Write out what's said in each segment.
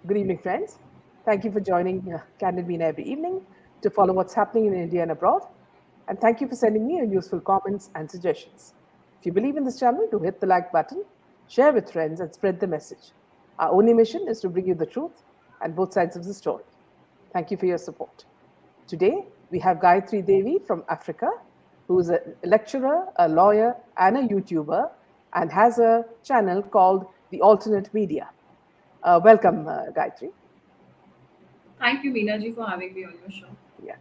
Good evening, friends. Thank you for joining Candid Meena every evening to follow what's happening in India and abroad. And thank you for sending me your useful comments and suggestions. If you believe in this channel, do hit the like button, share with friends, and spread the message. Our only mission is to bring you the truth and both sides of the story. Thank you for your support. Today, we have Gayatri Devi from Africa, who is a lecturer, a lawyer, and a YouTuber, and has a channel called The Alternate Media. Welcome, Gayatri. Thank you, Meena ji, for having me on your show. Yeah.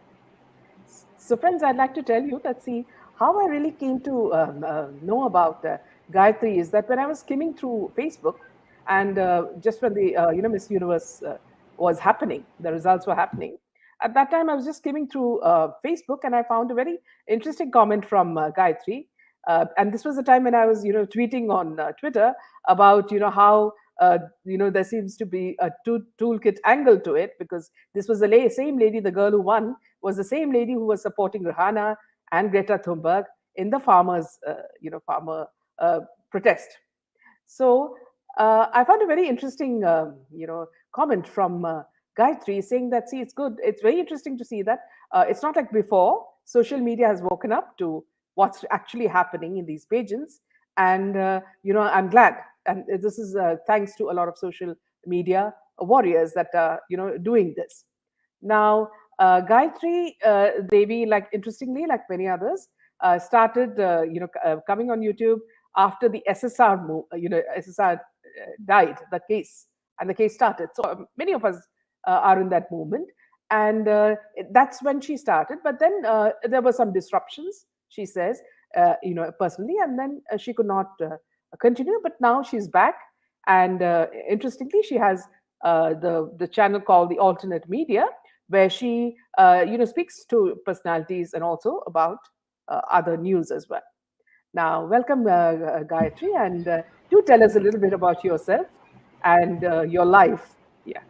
So, friends, I'd like to tell you that see how I really came to know about Gayatri is that when I was skimming through Facebook, and just when the Miss Universe was happening, the results were happening. At that time, I was just skimming through Facebook, and I found a very interesting comment from Gayatri. And this was the time when I was tweeting on Twitter about how there seems to be a toolkit angle to it because this was the same lady, the girl who won, was the same lady who was supporting Rihanna and Greta Thunberg in the farmer uh, protest. So I found a very interesting, comment from Gayatri saying that, see, it's good. It's very interesting to see that it's not like before. Social media has woken up to what's actually happening in these pageants, and I'm glad. And this is thanks to a lot of social media warriors that are, doing this. Now, Gayatri Devi, like interestingly, like many others, started, coming on YouTube after the SSR, SSR died, the case, and the case started. So many of us are in that movement, and that's when she started. But then there were some disruptions, she says, personally, and then she could not continue. But now she's back, and interestingly, she has the channel called the Alternate Media, where she speaks to personalities and also about other news as well. Now, welcome, Gayatri, and do tell us a little bit about yourself and your life. Yeah.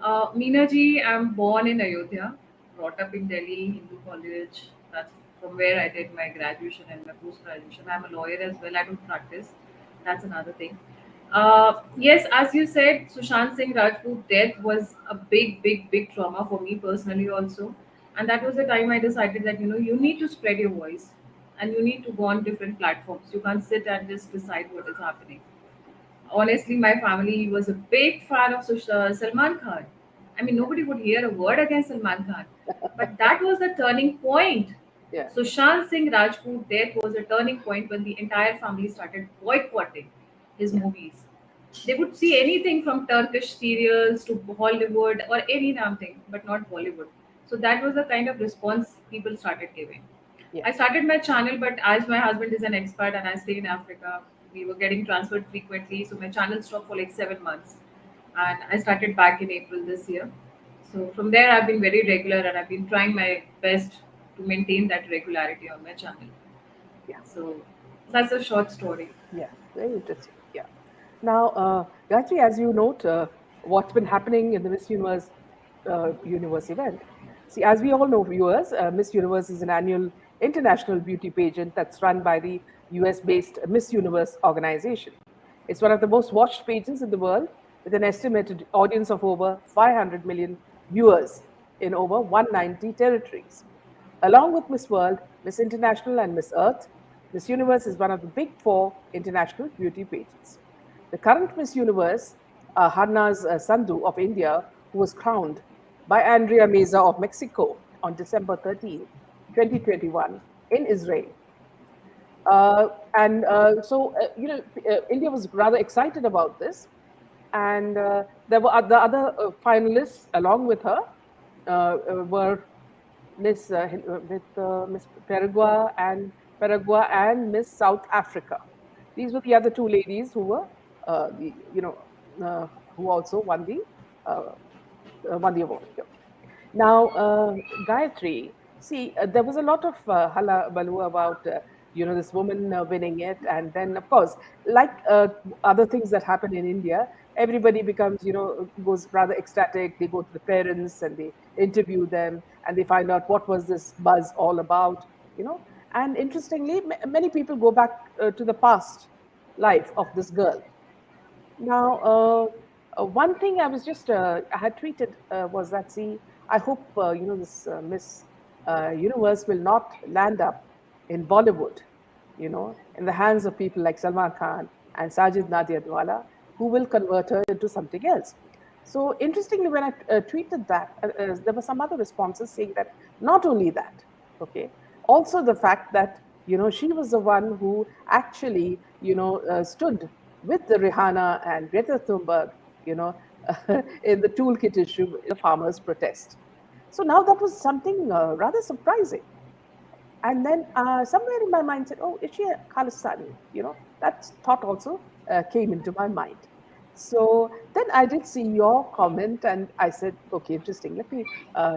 Meena ji, I'm born in Ayodhya, brought up in Delhi, Hindu College. That's from where I did my graduation and my post graduation. I'm a lawyer as well. I don't practice. That's another thing. Yes, as you said, Sushant Singh Rajput death was a big, big, big trauma for me personally also. And that was the time I decided that you need to spread your voice and you need to go on different platforms. You can't sit and just decide what is happening. Honestly, my family was a big fan of Salman Khan. I mean, nobody would hear a word against Salman Khan. But that was the turning point. Yeah. Sushant Singh Rajput death was a turning point when the entire family started boycotting his Yeah. movies. They would see anything from Turkish serials to Hollywood or any damn thing, but not Bollywood. So that was the kind of response people started giving. Yeah. I started my channel, but as my husband is an expert and I stay in Africa, we were getting transferred frequently. So my channel stopped for like 7 months. And I started back in April this year. So from there, I've been very regular and I've been trying my best to maintain that regularity on my channel. Yeah. So that's a short story. Yeah. Very interesting. Yeah. Now, Gayatri, as you note, what's been happening in the Miss Universe event. See, as we all know, viewers, Miss Universe is an annual international beauty pageant that's run by the US-based Miss Universe organization. It's one of the most watched pageants in the world, with an estimated audience of over 500 million viewers in over 190 territories. Along with Miss World, Miss International, and Miss Earth, Miss Universe is one of the big four international beauty pageants. The current Miss Universe, Harnaz Sandhu of India, who was crowned by Andrea Meza of Mexico on December 13, 2021, in Israel. And so, India was rather excited about this. And there were the other finalists along with her were Miss Paraguay and Miss South Africa. These were the other two ladies who were, who also uh, won the award. Yeah. Now, Gayatri, see, there was a lot of hullabaloo about this woman winning it, and then of course, like other things that happen in India, everybody becomes goes rather ecstatic. They go to the parents and they interview them, and they find out what was this buzz all about, you know. And interestingly, many people go back to the past life of this girl. Now, one thing I was just I had tweeted was that, see, I hope this Miss Universe will not land up in Bollywood, in the hands of people like Salman Khan and Sajid Nadia Dwala, who will convert her into something else. So interestingly, when I tweeted that, there were some other responses saying that not only that, okay, also the fact that she was the one who actually stood with the Rihanna and Greta Thunberg, you know, in the toolkit issue, in the farmers' protest. So now that was something rather surprising. And then somewhere in my mind said, oh, is she a Khalistani? That thought also came into my mind. So then I did see your comment and I said, okay, interesting. Let me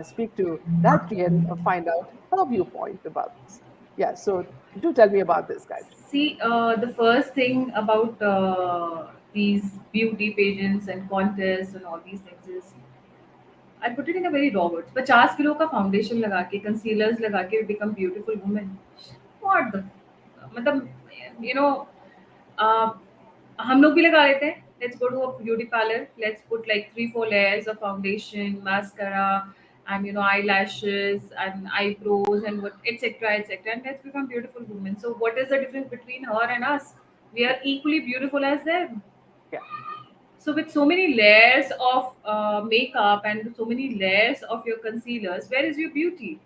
speak to Gayatri and find out her viewpoint about this. Yeah, so do tell me about this, Gayatri. See, the first thing about these beauty pageants and contests and all these things is I put it in a very raw words. 50 kilo का foundation लगा के concealers लगा के become beautiful women. What the मतलब you know हम लोग भी लगा लेते हैं. Let's go to a beauty parlor. Let's put like 3 4 layers of foundation, mascara, and eyelashes and eyebrows and what etc., and let's become beautiful women. So what is the difference between her and us? We are Yeah, equally beautiful as them. yeah, So with so many layers of makeup and so many layers of your concealers, where is your beauty?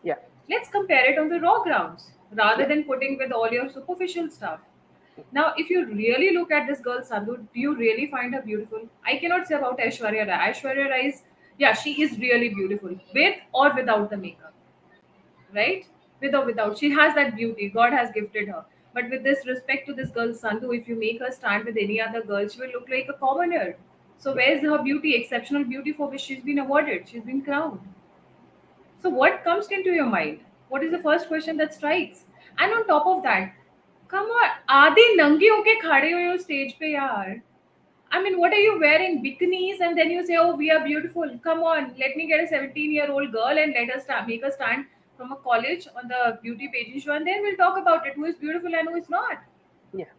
yeah, Let's compare it on the raw grounds rather yeah, than putting with all your superficial stuff. Now, if you really look at this girl Sandhu, do you really find her beautiful? I cannot say about Aishwarya Rai. Aishwarya Rai is, yeah, she is really beautiful with or without the makeup, right? With or without, she has that beauty. God has gifted her. But with this respect to this girl Sandhu, if you make her stand with any other girl, she will look like a commoner. So yeah, where's her beauty, exceptional beauty for which she's been awarded? She's been crowned. So what comes into your mind? What is the first question that strikes? And on top of that, come on, आधे नंगे होके खड़े हुए हो stage पे यार. I mean, what are you wearing? Bikinis, and then you say, "Oh, we are beautiful." Come on, let me get a 17-year-old girl and let us make a stand from a college on the beauty pageant show, and then we'll talk about it. Who is beautiful and who is not? yeah.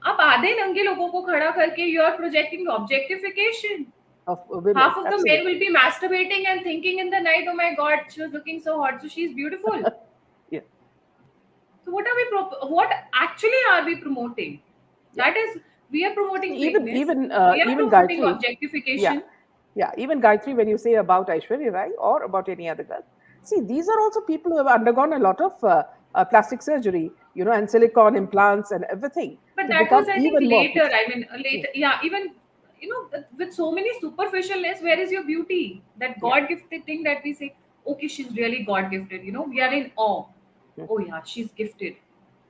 आप आधे नंगे लोगों को खड़ा करके you are projecting objectification. Of women, Half of the men absolutely. will be masturbating and thinking in the night, "Oh my God, she was looking so hot, so she's beautiful." Yeah, So what are we? What actually are we promoting? yeah. That is, we are promoting Even fakeness. even We are even promoting Gayatri, yeah, objectification. yeah. Even Gayatri, when you say about Aishwarya Rai or about any other girl, see, these are also people who have undergone a lot of plastic surgery, and silicone implants and everything But to that become was, I think, even more later. beautiful. I mean, later, yeah. Even with so many superficialness, where is your beauty? That Yeah, God gifted thing that we say, okay, she's really God gifted. We are in awe. yeah, Oh yeah, she's gifted.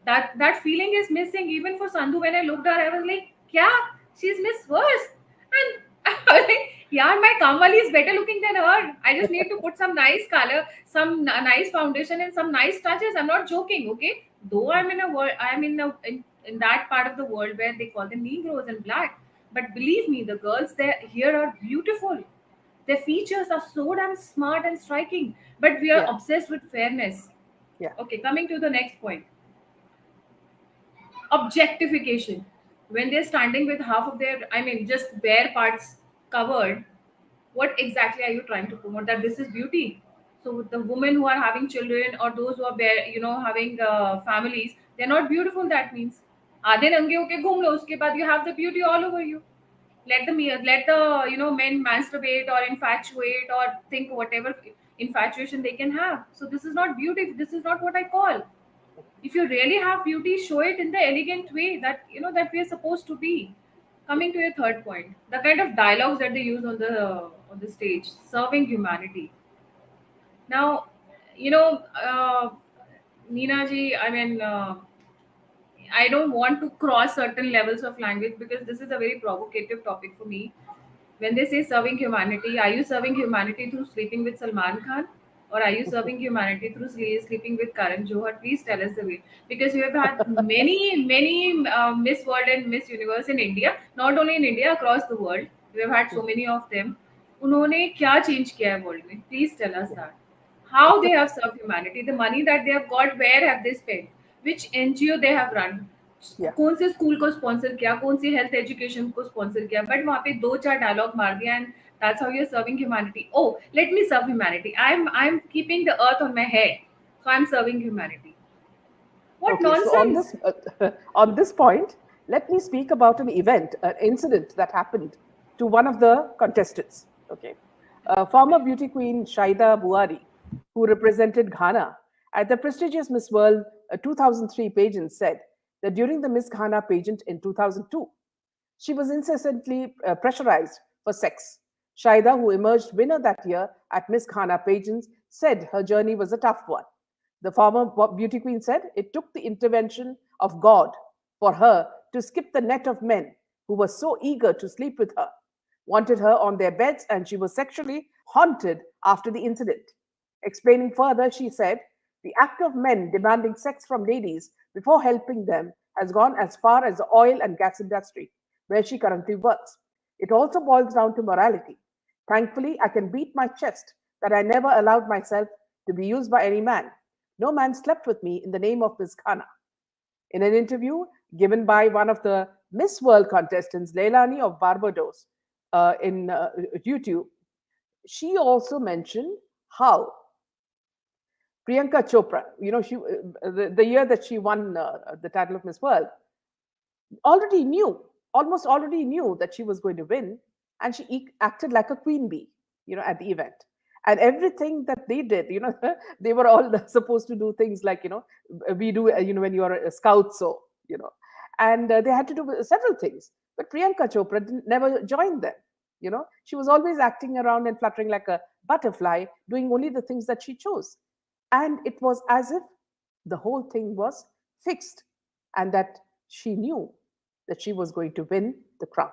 That feeling is missing. Even for Sandhu, when I looked at her, I was like, yeah, she's Miss Worst. And I was like, yeah, my Kamali is better looking than her. I just need to put some nice color, some nice foundation, and some nice touches. I'm not joking, okay? Though I'm in a world, I'm in that part of the world where they call them Negroes and black. But believe me, the girls there here are beautiful. Their features are so damn smart and striking. But we are yeah, obsessed with fairness. yeah, Okay, coming to the next point, objectification. When they're standing with half of their, I mean, just bare parts covered, what exactly are you trying to promote? That this is beauty. So the women who are having children or those who are bare, having families, they're not beautiful. That means आधे नंगे होके घूम लो, उसके बाद you have the beauty all over you. Let the men masturbate or infatuate or think whatever infatuation they can have. So this is not beauty. This is not what I call. If you really have beauty, show it in the elegant way that we are supposed to be. yeah, Coming to your third point, the kind of dialogues that they use on the stage, serving humanity. Now, you know, Neena ji, I mean, I don't want to cross certain levels of language because this is a very provocative topic for me. When they say serving humanity, are you serving humanity through sleeping with Salman Khan? Or are you serving humanity through sleeping with Karan Johar? Please tell us the way. Because you have had many, many Miss World and Miss Universe in India, not only in India, across the world. We have had so many of them. उन्होंने क्या change किया है world में? Please tell us that. How they have served humanity, the money that they have got, where have they spent? Which NGO they have run? Yeah. कौन से school को sponsor किया, कौन सी हेल्थ एजुकेशन को स्पॉन्सर किया, but वहाँ पे दो चार डायलॉग मार दिया and that's how you are serving humanity. Oh, let me serve humanity. I am keeping the earth on my head, so I am serving humanity. What Okay, so nonsense. on this point, let me speak about an event, an incident that happened to one of the contestants. Okay, former beauty queen Shaida Buari, who represented Ghana at the prestigious Miss World 2003 pageant, said that during the Miss Ghana pageant in 2002, she was incessantly pressurized for sex. Shaida, who emerged winner that year at Miss Ghana pageants, said her journey was a tough one. The former beauty queen said it took the intervention of God for her to skip the net of men who were so eager to sleep with her, wanted her on their beds, and she was sexually haunted after the incident. Explaining further, she said, the act of men demanding sex from ladies before helping them has gone as far as the oil and gas industry, where she currently works. It also boils down to morality. Thankfully, I can beat my chest that I never allowed myself to be used by any man. No man slept with me in the name of Miss Khana. In an interview given by one of the Miss World contestants, Leilani of Barbados, in YouTube, she also mentioned how Priyanka Chopra, the year that she won the title of Miss World, already knew, almost already knew that she was going to win, and she acted like a queen bee, at the event. And everything that they did, they were all supposed to do things like, we do, when you are a scout, so, and they had to do several things. But Priyanka Chopra never joined them. She was always acting around and fluttering like a butterfly, doing only the things that she chose. And it was as if the whole thing was fixed and that she knew that she was going to win the crown.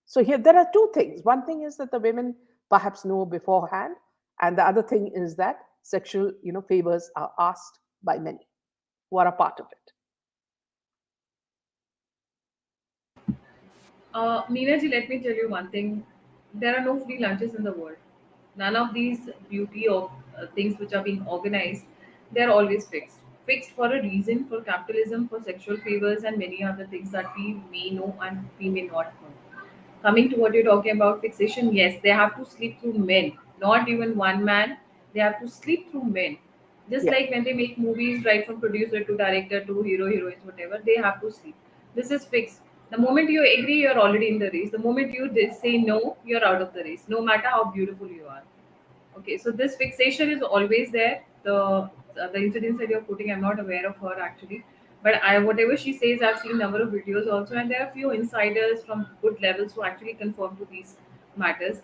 So here there are two things. One thing is that the women perhaps know beforehand, and the other thing is that sexual, favors are asked by many who are a part of it. Meena ji, let me tell you one thing. There are no free lunches in the world. None of these beauty or things which are being organized, they are always fixed. Fixed for a reason, for capitalism, for sexual favors, and many other things that we may know and we may not know. Coming to what you're talking about, fixation, yes, they have to sleep through men, not even one man. They have to sleep through men. Just Yeah, like when they make movies, right from producer to director to hero, heroines, whatever, they have to sleep. This is fixed. The moment you agree, you're already in the race. The moment you say no, you're out of the race, no matter how beautiful you are. Okay, so this fixation is always there. The incidents that you're putting, I'm not aware of her actually, but I whatever she says, I've seen number of videos also, and there are few insiders from good levels who actually confirm to these matters.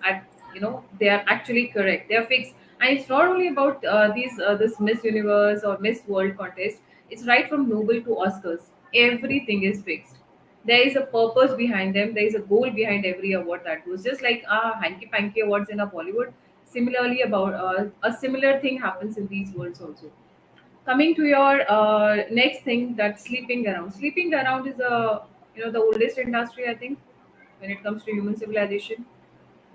They are actually correct. They are fixed, and it's not only about these this Miss Universe or Miss World contest. It's right from Nobel to Oscars. Everything is fixed. There is a purpose behind them. There is a goal behind every award that goes. Just like hanky panky awards in a Bollywood, similarly about a similar thing happens in these worlds also. Coming to your next thing, that sleeping around. Sleeping around is the oldest industry, I think, when it comes to human civilization.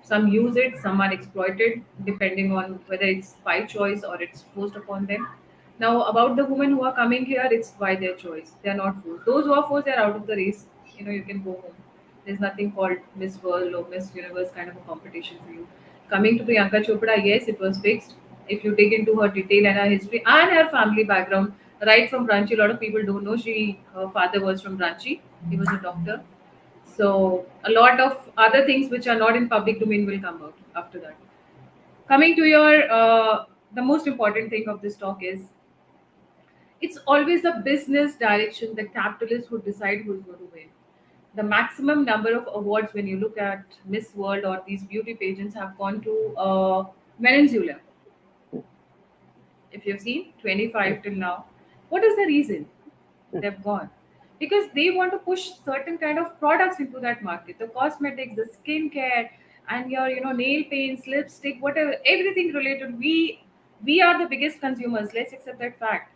Some use it, some are exploited, depending on whether it's by choice or it's forced upon them. Now, about the women who are coming here, it's by their choice. They are not forced. Those who are forced, they are out of the race. You can go home. There's nothing called Miss World or Miss Universe kind of a competition for you. Coming to Priyanka Chopra, yes, it was fixed. If you dig into her detail and her history and her family background, right from Ranchi, a lot of people don't know her father was from Ranchi. He was a doctor, so a lot of other things which are not in public domain will come out after that. Coming to your the most important thing of this talk is it's always a business direction, the capitalists who decide who's going to win. The maximum number of awards when you look at Miss World or these beauty pageants have gone to Venezuela. If you've seen 25 till now, what is the reason they've gone? Because they want to push certain kind of products into that market, the cosmetics, the skincare, and your nail paints, lipstick, whatever, everything related. We are the biggest consumers. Let's accept that fact.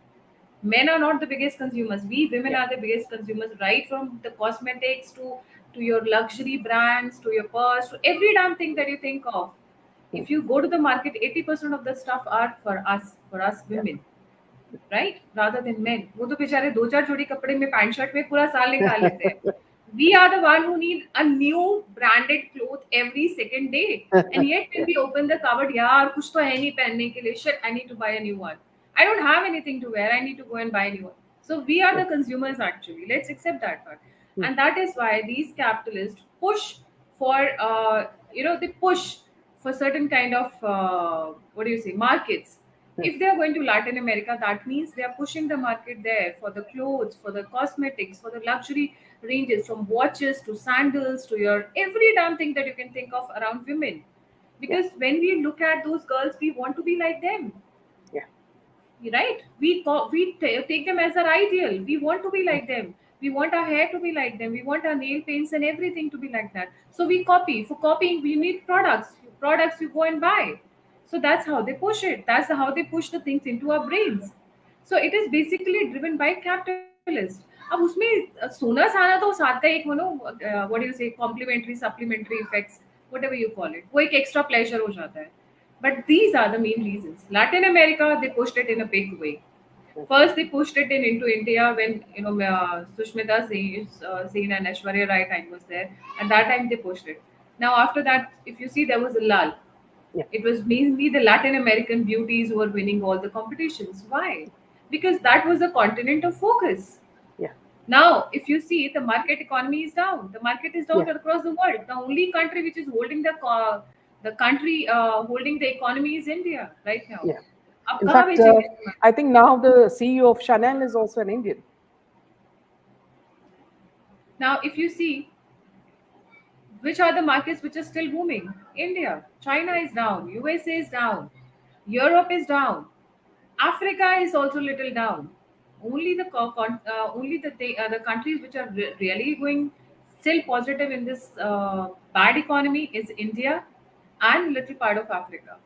Men are not the biggest consumers. We women yeah, are the biggest consumers, right from the cosmetics to your luxury brands, to your purse, to every damn thing that you think of. If you go to the market, 80% of the stuff are for us yeah, women. Right, rather than main. वो तो बेचारे दो चार जोड़ी कपड़े में pant shirt में पूरा साल निकाल लेते हैं। We are the one who need a new branded cloth every second day, and yet when Yeah, we open the cupboard, यार कुछ तो है नहीं पहनने के लिए, shit, I need to buy a new one. I don't have anything to wear, I need to go and buy a new one. So we are yeah, the consumers actually. Let's accept that fact. mm, And that is why these capitalists push for, they push for certain kind of, what do you say, markets. mm, If they are going to Latin America, that means they are pushing the market there for the clothes, for the cosmetics, for the luxury ranges, from watches to sandals to your every damn thing that you can think of around women. yeah, Because when we look at those girls, we want to be like them, yeah, right? Take them as our ideal. We want to be mm, like them. We want our hair to be like them. We want our nail paints and everything to be like that. So we copy. For copying, we need products you go and buy. So that's how they push it. That's how they push the things into our brains. So it is basically driven by capitalist. अब उसमें सोना साना तो साथ का एक what do you say, complimentary supplementary effects, whatever you call it, वो एक extra pleasure हो जाता है. But these are the main reasons. Latin America, they pushed it in a big way. mm, First, they pushed it in into India when Sushmita Singh and Aishwarya Rai time was there. At that time, they pushed it. Now, after that, if you see, there was a lull. yeah, It was mainly the Latin American beauties who were winning all the competitions. Why? Because that was the continent of focus. yeah, Now, if you see, the market economy is down. The market is down yeah, across the world. The only country which is holding the country holding the economy is India right now. yeah. अब In कहाँ fact, भेजेंगे इसको? I think now the CEO of Chanel is also an Indian. Now, if you see, which are the markets which are still booming? India, China is down, USA is down, Europe is down, Africa is also little down. Only the countries which are really going still positive in this bad economy is India and little part of Africa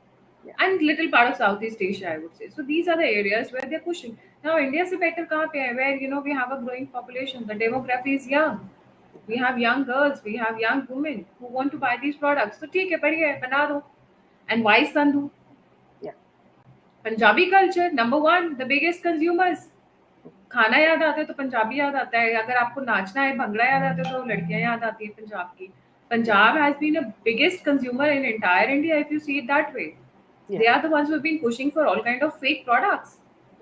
Yeah, and little part of Southeast Asia, I would say. So these are the areas where they're pushing. Now India se better kahan pe hai? Where we have a growing population, the demography is young. We have young girls, we have young women who want to buy these products. So ठीक है, बढ़िया है, बना दो. And why Sandhu? yeah, Punjabi culture number one, the biggest consumers. खाना याद आता है तो पंजाबी याद आता है. अगर आपको नाचना है, भंगड़ा याद आता है तो लड़कियां याद आती है पंजाब की. yeah, Punjab has been a biggest consumer in entire India if you see it that way. yeah. They are the ones who have been pushing for all kind of fake products,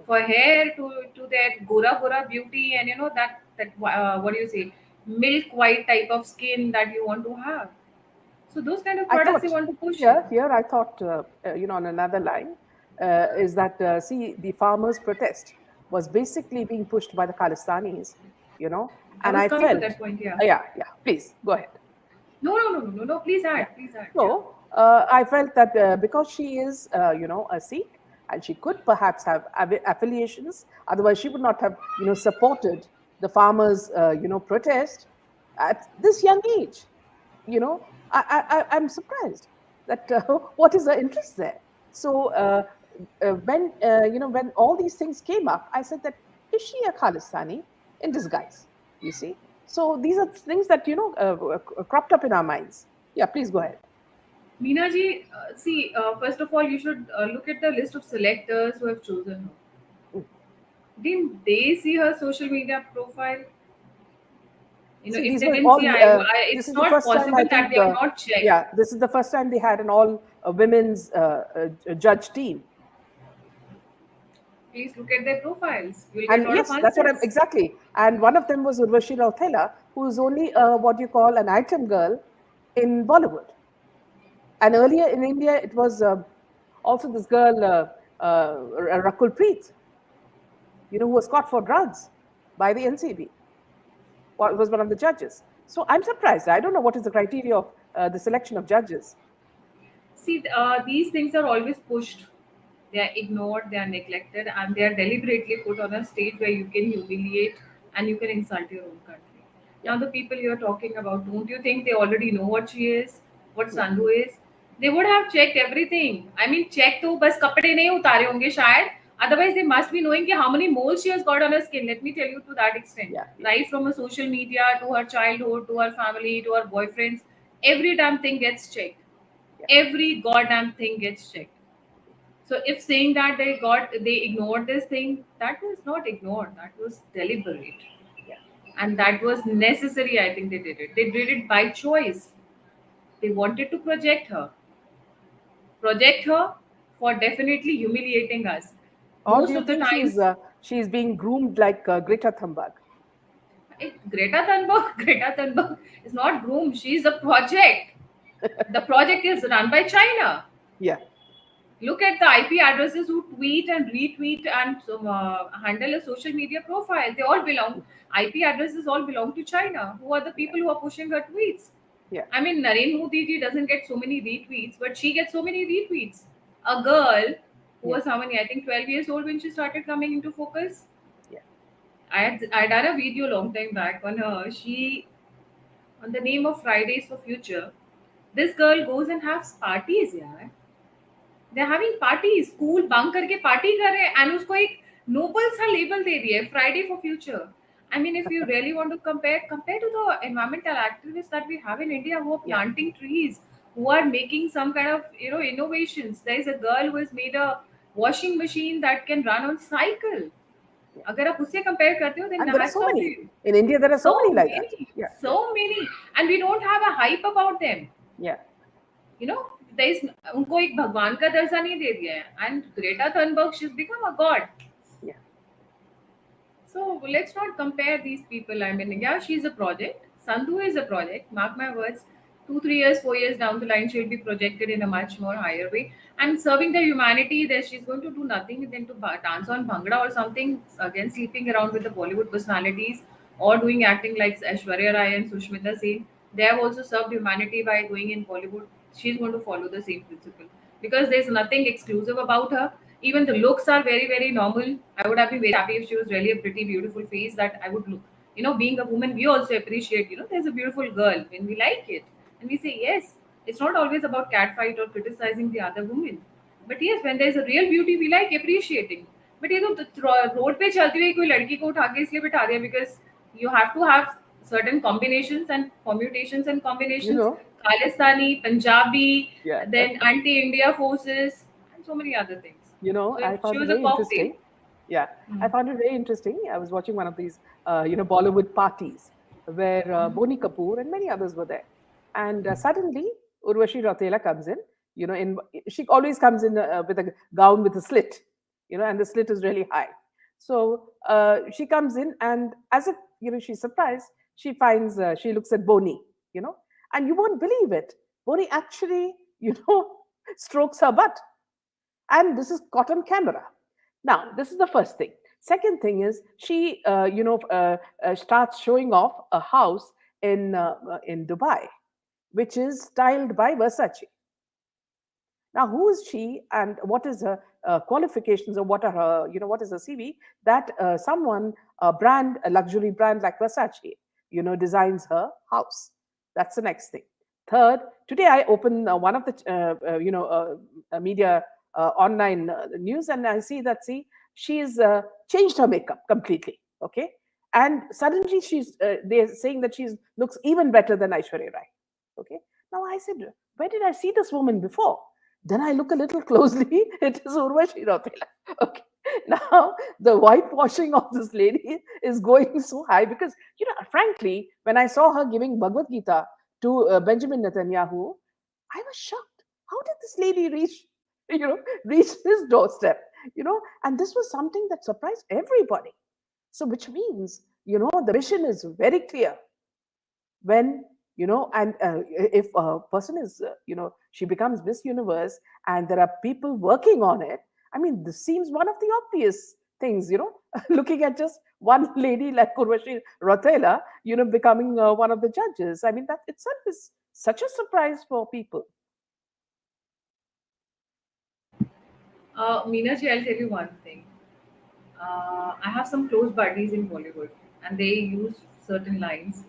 for hair to their gora beauty, and that what do you say, milk white type of skin that you want to have. So those kind of I products they thought want to push it. here I thought on another line is that see the farmers' protest was basically being pushed by the Khalistanis, I and was I coming to felt that point. Yeah. yeah, yeah. Please go ahead. No. Please Yeah. add. Please add. Yeah. So I felt that because she is, a Sikh, and she could perhaps have affiliations, otherwise she would not have, supported the farmers, protest at this young age. I'm surprised that what is the interest there. So when all these things came up, I said that is she a Khalistani in disguise? You see. So these are things that cropped up in our minds. Yeah, please go ahead. Meena ji, see, first of all, you should look at the list of selectors who have chosen her. Mm. Didn't they see her social media profile? See, If these they were didn't see, all. This it's is the not first time I possible that think. they have not checked. Yeah, this is the first time they had an all women's judge team. Please look at their profiles. You'll get a And lot of yes, that's what I'm answers. exactly. And one of them was Urshi Rella, who is only what you call an item girl in Bollywood. And earlier in India, it was also this girl, Rakul Preet, who was caught for drugs by the NCB, was one of the judges. So I'm surprised. I don't know what is the criteria of the selection of judges. See, these things are always pushed. They are ignored, they are neglected, and they are deliberately put on a stage where you can humiliate and you can insult your own country. Yeah, Now, the people you're talking about, don't you think they already know what she is, what yeah, Sandhu is? They would have checked everything. I mean, check to बस कपड़े नहीं उतारे होंगे शायद. Otherwise, they must be knowing कि how many moles she has got on her skin. Let me tell you to that extent. yeah, yeah, Right from her social media to her childhood to her family to her boyfriends, every damn thing gets checked. yeah, Every goddamn thing gets checked. So if saying that they ignored this thing, that was not ignored. That was deliberate, Yeah. and that was necessary. I think they did it. They did it by choice. They wanted to project her for definitely humiliating us. Or do Most you of the think times, she's being groomed like Greta Thunberg? Greta Thunberg, Greta Thunberg is not groomed. She's a project. The project is run by China. Yeah. Look at the IP addresses who tweet and retweet and handle a social media profile. They all belong. IP addresses all belong to China. Who are the Yeah. people who are pushing her tweets? Yeah. I mean, Narendra Modi ji doesn't get so many retweets, but she gets so many retweets. A girl who Yeah. was how many? I think 12 years old when she started coming into focus. Yeah. I done a video long time back on her. She on the name of Fridays for Future. This girl goes and has parties, yeah. They're having parties, school bunk करके party कर रहे हैं and उसको एक Nobel सा label दे दिया है Friday for future. I mean, if you really want to compare to the environmental activists that we have in India who are Yeah. planting trees, who are making some kind of innovations. There is a girl who has made a washing machine that can run on cycle. Yeah. अगर आप उससे compare करते हो, then And there are hats so off to many. you. In India, there are So so many like that. many, Yeah. so Yeah. many, and we don't have a hype about them. Yeah. you know there is उनको एक भगवान का दर्जा नहीं दे दिया है. And Greta Thunberg, she's become a god. Yeah. So let's not compare these people. I mean, yeah, she's a project. Sandhu is a project. Mark my words. 2, 3 years, 4 years down the line, she'll be projected in a much more higher way and serving the humanity. That she's going to do nothing than to dance on bhangra or something. Again, sleeping around with the Bollywood personalities or doing acting like Aishwarya Rai and Sushmita Sen. They have also served humanity by going in Bollywood. She's going to follow the same principle because there's nothing exclusive about her. Even the looks are very, very normal. I would have been very happy if she was really a pretty, beautiful face that I would look. Being a woman, we also appreciate, there's a beautiful girl when we like it. And we say, yes, it's not always about catfight or criticizing the other woman. But yes, when there's a real beauty, we like appreciating. But road पे चलती हुई कोई लड़की को उठा के इसलिए बिठा दिया because you have to have certain combinations and permutations and You combinations. know, Khalistani, Punjabi, yeah. then anti-India forces, and so many other things. So I she found it was a very cocktail. interesting. Yeah, I found it very interesting. I was watching one of these, Bollywood parties where Boni Kapoor and many others were there, and suddenly Urvashi Rautela comes in. She always comes in with a gown with a slit, and the slit is really high. So she comes in, and as if she's surprised, she looks at Boni, you know, and you won't believe it. Boni actually, strokes her butt, and this is caught on camera. Now, this is the first thing. Second thing is she, starts showing off a house in Dubai, which is styled by Versace. Now, who is she, and what is her qualifications, or what is her CV that someone, a brand, a luxury brand like Versace, designs her house? That's the next thing. Third, today I open one of the, media online news, and I see that, she's changed her makeup completely. Okay. And suddenly they're saying that she looks even better than Aishwarya Rai. Okay. Now I said, where did I see this woman before? Then I look a little closely, it is Urvashi Rautela. Okay. Now, the whitewashing of this lady is going so high because, frankly, when I saw her giving Bhagavad Gita to Benjamin Netanyahu, I was shocked. How did this lady reach his doorstep? And this was something that surprised everybody. So, which means, the mission is very clear. When and if a person is she becomes Miss Universe and there are people working on it, I mean, this seems one of the obvious things, looking at just one lady like Urvashi Rotela becoming one of the judges. I mean, that itself is such a surprise for people. Meenaji, I'll tell you one thing. I have some close buddies in Bollywood, and they use certain lines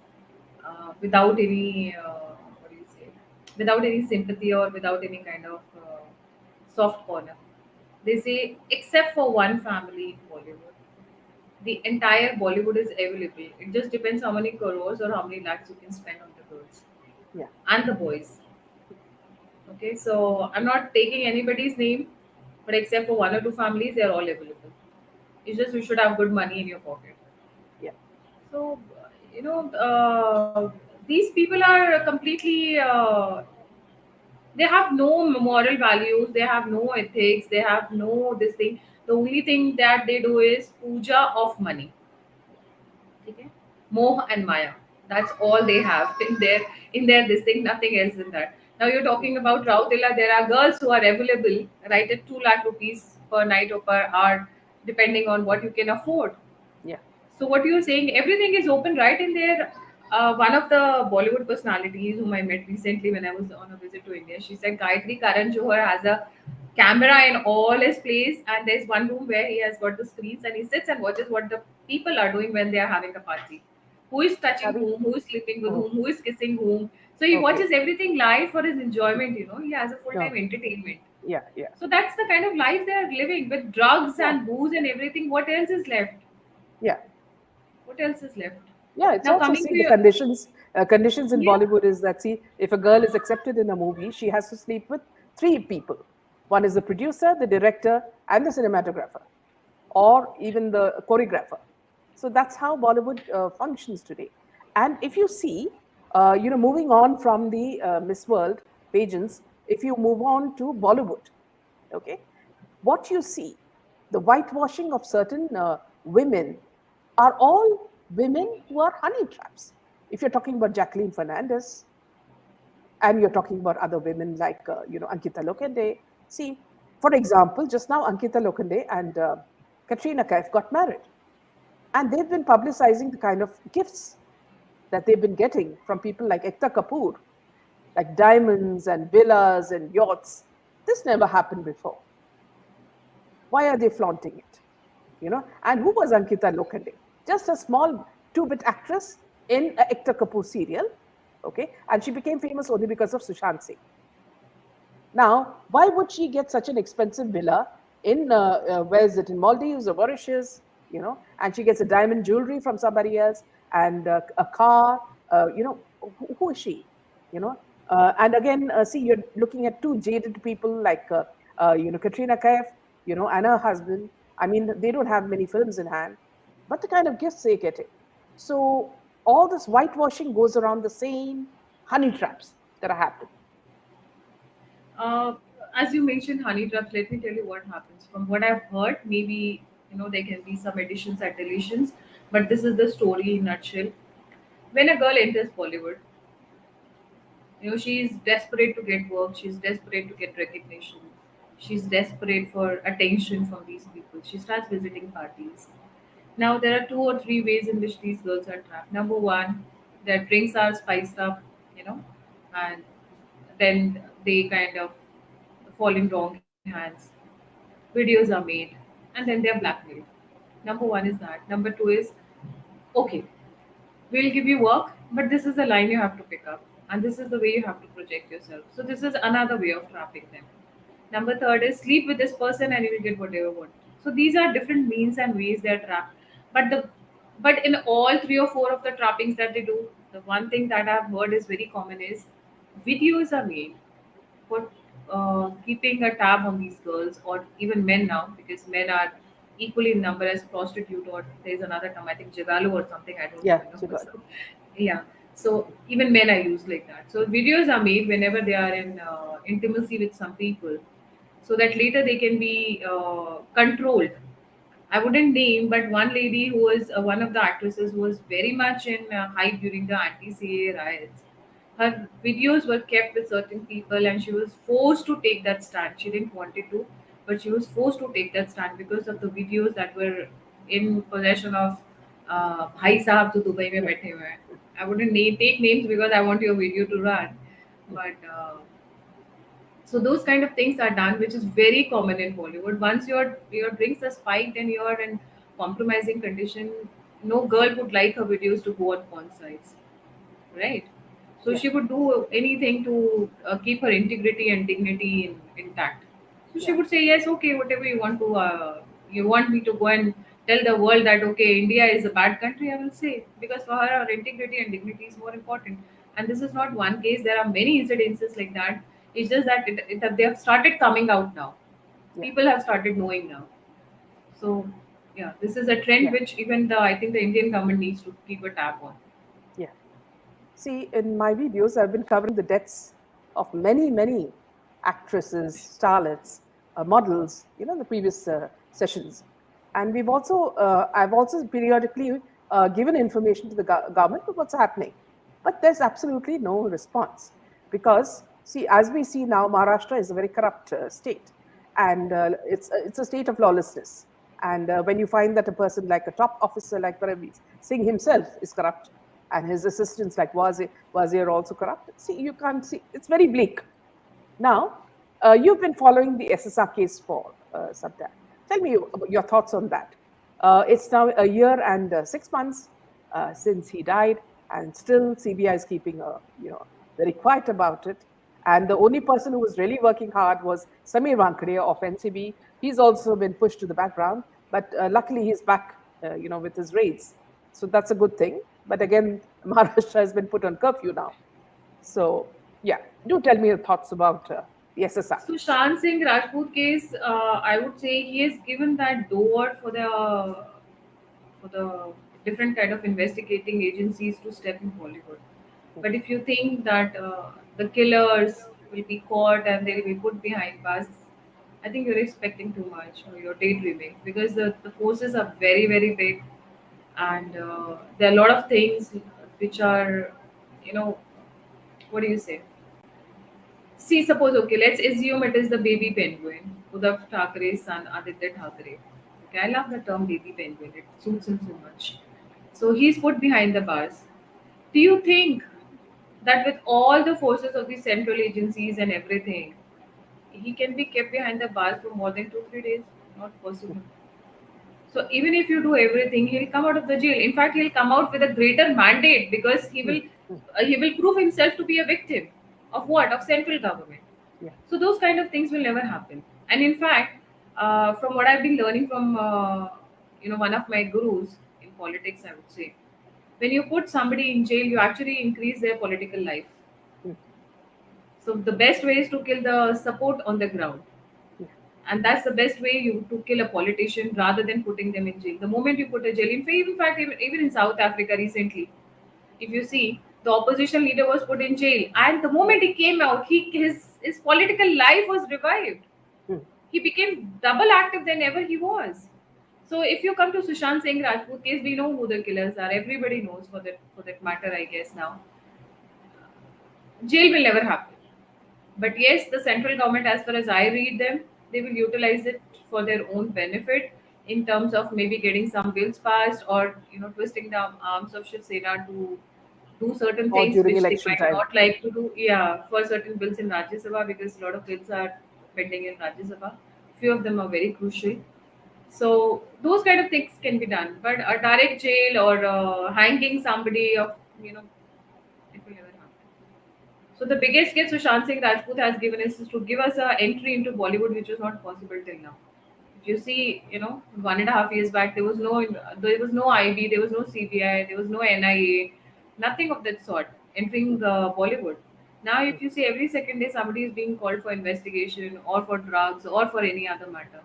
without any what do you say, without any sympathy or without any kind of soft corner. They say, except for one family in Bollywood, the entire Bollywood is available. It just depends how many crores or how many lakhs you can spend on the girls Yeah. and the boys. Okay, so I'm not taking anybody's name, But except for one or two families, they are all available. It's just you should have good money in your pocket. yeah, So, these people are completely, they have no moral values, they have no ethics, they have no this thing. The only thing that they do is puja of money. Okay? Moh and Maya. That's all they have in their this thing, nothing else in that. Now you're talking about Rautela, there are girls who are available right at 2 lakh rupees per night or per hour, depending on what you can afford. yeah. So what you're saying, everything is open right in there. One of the Bollywood personalities whom I met recently when I was on a visit to India, she said Gayatri Karan Johar has a camera in all his place, and there's one room where he has got the screens and he sits and watches what the people are doing when they are having a party. Who is touching Abby? whom, who is sleeping with Oh, whom, who is kissing whom. So he okay. watches everything live for his enjoyment, He has a full time No, entertainment. yeah, yeah, So that's the kind of life they are living with drugs yeah, and booze and everything. What else is left? yeah. What else is left? Yeah, it's Now also, coming see, to the your, conditions in yeah, Bollywood is that, see, if a girl is accepted in a movie, she has to sleep with three people. One is the producer, the director, and the cinematographer, or even the choreographer. So that's how Bollywood functions today. And if you see, moving on from the Miss World pageants, if you move on to Bollywood, okay, what you see, the whitewashing of certain women are all women who are honey traps. If you're talking about Jacqueline Fernandez, and you're talking about other women like Ankita Lokende. See, for example, just now Ankita Lokende and Katrina Kaif got married, and they've been publicizing the kind of gifts that they've been getting from people like Ekta Kapoor, like diamonds and villas and yachts. This never happened before. Why are they flaunting it? And who was Ankita Lokande? Just a small two-bit actress in a Ekta Kapoor serial, okay? And she became famous only because of Sushant Singh. Now, why would she get such an expensive villa in where is it, in Maldives or Mauritius? And she gets a diamond jewelry from somebody else and a car. Who is she? And again, see, you're looking at two jaded people like Katrina Kaif, and her husband. I mean, they don't have many films in hand, but the kind of gifts they're getting. So all this whitewashing goes around the same honey traps that are happening. uh, as you mentioned honey traps, let me tell you what happens. From what I've heard, maybe there can be some additions and deletions, but this is the story in nutshell. When a girl enters Bollywood, she's desperate to get work, she's desperate to get recognition, she's desperate for attention from these people. She starts visiting parties. Now, there are two or three ways in which these girls are trapped. Number one, their drinks are spiced up, and then they kind of fall in wrong hands. Videos are made, and then they're blackmailed. Number one is that. Number two is, okay, we'll give you work, but this is the line you have to pick up, and this is the way you have to project yourself. So, this is another way of trapping them. Number third is sleep with this person and you will get whatever you want. So these are different means and ways they are trapped. But in all three or four of the trappings that they do, the one thing that I've heard is very common is videos are made for keeping a tab on these girls or even men now, because men are equally in number as prostitute, or there's another term, I think Jagalu or something, I don't Yeah, even know Chicago. myself. Yeah. So even men are used like that. So videos are made whenever they are in intimacy with some people, so that later they can be controlled. I wouldn't name, but one lady who was one of the actresses who was very much in hype during the anti-CA riots. Her videos were kept with certain people, and she was forced to take that stand. She didn't want it to, but she was forced to take that stand because of the videos that were in possession of भाई साहब जो Dubai में Yeah, बैठे हुए हैं. I wouldn't take names because I want your video to run, yeah, but so those kind of things are done, which is very common in Bollywood. Once your drinks are spiked and you're in compromising condition, no girl would like her videos to go on porn sites, right? So yeah, she would do anything to keep her integrity and dignity intact. So she yeah, would say, yes, okay, whatever you want to, you want me to go and tell the world that, okay, India is a bad country, I will say. Because for her, her integrity and dignity is more important. And this is not one case, there are many incidences like that. It's just that they have started coming out now. Yeah, People have started knowing now. So yeah, this is a trend yeah, which even the I think the Indian government needs to keep a tab on. yeah. See, in my videos, I've been covering the deaths of many, many actresses, starlets, models, in the previous sessions. And I've also periodically given information to the government of what's happening. But there's absolutely no response because, see, as we see now, Maharashtra is a very corrupt state, and it's a state of lawlessness. And when you find that a person like a top officer like Paramveer Singh himself is corrupt, and his assistants like Wazir are also corrupt. See, you can't see. It's very bleak. Now, you've been following the SSR case for some time. Tell me your thoughts on that. It's now a year and 6 months since he died, and still CBI is keeping very quiet about it. And the only person who was really working hard was Samir Wankhede of NCB. He's also been pushed to the background, but luckily he's back, with his raids. So that's a good thing. But again, Maharashtra has been put on curfew now. So, yeah, do tell me your thoughts about the SSR case. Sushant Singh Rajput case, I would say he has given that door for the different kind of investigating agencies to step in Bollywood. But if you think that the killers will be caught and they will be put behind bars, I think you're expecting too much or you're daydreaming because the forces are very, very big, and there are a lot of things which are, you know, what do you say? See, suppose, okay, let's assume it is the baby penguin, Uddhav Thackeray's son, Aditya Thackeray. Okay, I love the term baby penguin, it suits him so much. So he's put behind the bars. Do you think that with all the forces of the central agencies and everything, he can be kept behind the bars for more than 2 3 days? Not possible. So even if you do everything, he'll come out of the jail. In fact, he'll come out with a greater mandate because Mm, mm, he will prove himself to be a victim of what? Of central government. yeah, So those kind of things will never happen. And in fact, from what I've been learning from one of my gurus in politics, I would say, when you put somebody in jail, you actually increase their political life. mm, So the best way is to kill the support on the ground, yeah, and that's the best way you to kill a politician rather than putting them in jail. The moment you put a jail, in fact, even in South Africa recently, if you see, the opposition leader was put in jail, and the yeah, moment he came out, his political life was revived. mm, He became double active than ever he was. So if you come to Sushant Singh Rajput case, we know who the killers are. Everybody knows for that matter, I guess now. Jail will never happen. But yes, the central government, as far as I read them, they will utilize it for their own benefit in terms of maybe getting some bills passed or twisting the arms of Shiv Sena to do certain or things during which they election might time. not like to do. Yeah, for certain bills in Rajya Sabha because a lot of bills are pending in Rajya Sabha. Few of them are very crucial. So those kind of things can be done, but a direct jail or hanging somebody of it will never happen. So the biggest gift Sushant Singh Rajput has given is to give us a entry into Bollywood, which was not possible till now. If you see, 1.5 years back, there was no IB, there was no CBI, there was no NIA, nothing of that sort entering Mm, Bollywood. Now, mm, if you see every second day somebody is being called for investigation or for drugs or for any other matter.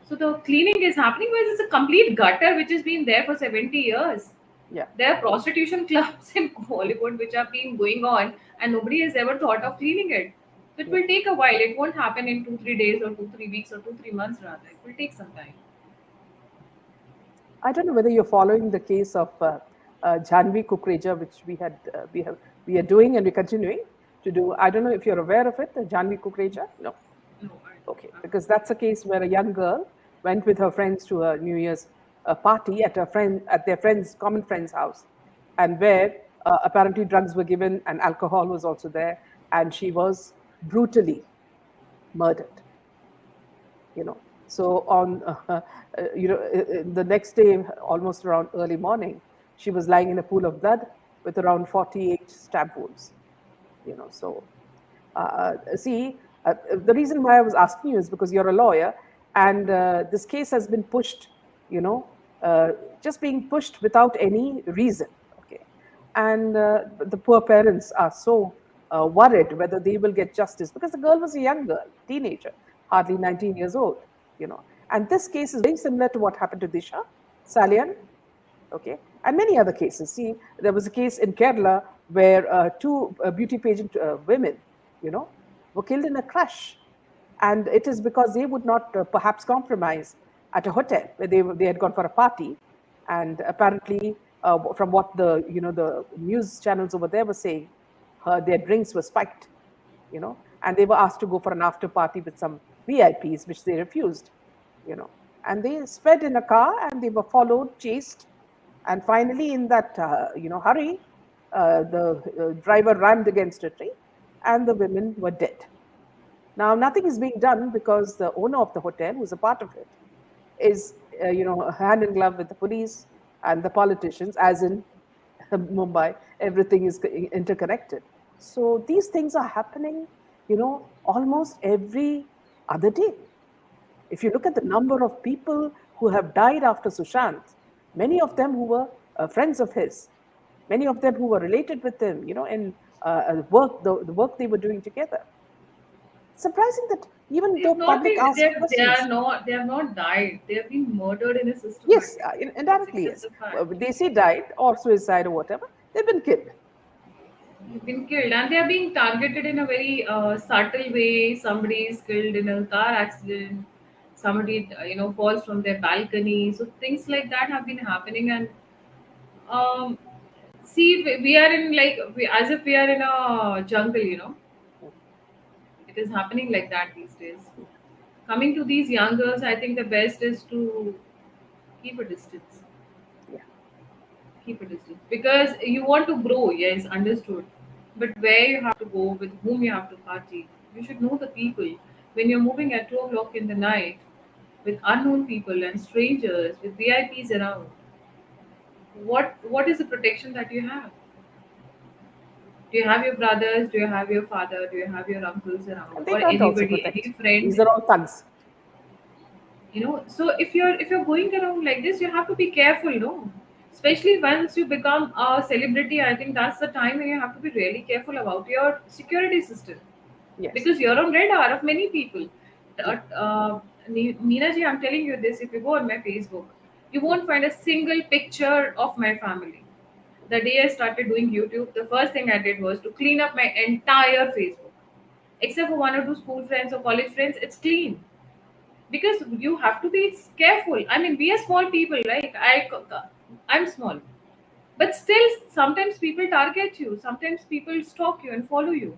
So the cleaning is happening, but it's a complete gutter which has been there for 70 years. yeah, There are prostitution clubs in Bollywood which have been going on, and nobody has ever thought of cleaning it. So it yeah. will take a while. It won't happen in 2 3 days or 2 3 weeks or 2 3 months rather. It will take some time. I don't know whether you're following the case of Janvi Kukreja, which we are doing and we're continuing to do. I don't know if you're aware of it, the Janvi Kukreja. No. No, Okay, I because that's a case where a young girl went with her friends to a New Year's party at their friend's common friend's house, and where apparently drugs were given and alcohol was also there, and she was brutally murdered. So on the next day, almost around early morning, she was lying in a pool of blood with around 48 stab wounds. So see, the reason why I was asking you is because you're a lawyer, and this case has been pushed, you know, uh, just being pushed without any reason. Okay, and the poor parents are so worried whether they will get justice because the girl was a young girl, teenager. hardly 19 years old, you know. And this case is very similar to what happened to Disha Salian, okay, and many other cases. See, there was a case in Kerala where two beauty pageant women, you know, were killed in a crash, and it is because they would not perhaps compromise at a hotel where they had gone for a party, and apparently, from what the news channels over there were saying, their drinks were spiked, and they were asked to go for an after party with some VIPs, which they refused, you know, and they sped in a car and they were followed, chased, and finally, in that hurry, the driver rammed against a tree, and the women were dead. Now, nothing is being done because the owner of the hotel, who's a part of it, is hand in glove with the police and the politicians, as in Mumbai. Everything is interconnected. So these things are happening, almost every other day. If you look at the number of people who have died after Sushant, many of them who were friends of his, many of them who were related with him, in the work they were doing together. Surprising that even They've though not public been. asked They are questions, not. They have not died. They have been murdered in a yes, systematic way. That's indirectly, yes. accept the fact. They say died or suicide or whatever, they've been killed. They've been killed, and they are being targeted in a very subtle way. Somebody is killed in a car accident. Somebody, falls from their balcony. So things like that have been happening, and um, see, we are in as if we are in a jungle. It is happening like that these days. Coming to these young girls, I think the best is to keep a distance. Yeah. Keep a distance because you want to grow. Yes, understood. But where you have to go, with whom you have to party, you should know the people. When you're moving at 2 o'clock in the night with unknown people and strangers with VIPs around, what is the protection that you have? Do you have your brothers? Do you have your father? Do you have your uncles around, And they or can't also anybody, protect. any friend? These are all thugs. So if you're going around like this, you have to be careful, no, especially once you become a celebrity. I think that's the time when you have to be really careful about your security system, Yes. because you're on radar of many people. Yeah. Meena ji, I'm telling you this: if you go on my Facebook, you Mm. won't find a single picture of my family. The day I started doing YouTube, the first thing I did was to clean up my entire Facebook, except for one or two school friends or college friends. It's clean because you have to be careful. I mean, we are small people, right? I'm small, but still, sometimes people target you. Sometimes people stalk you and follow you.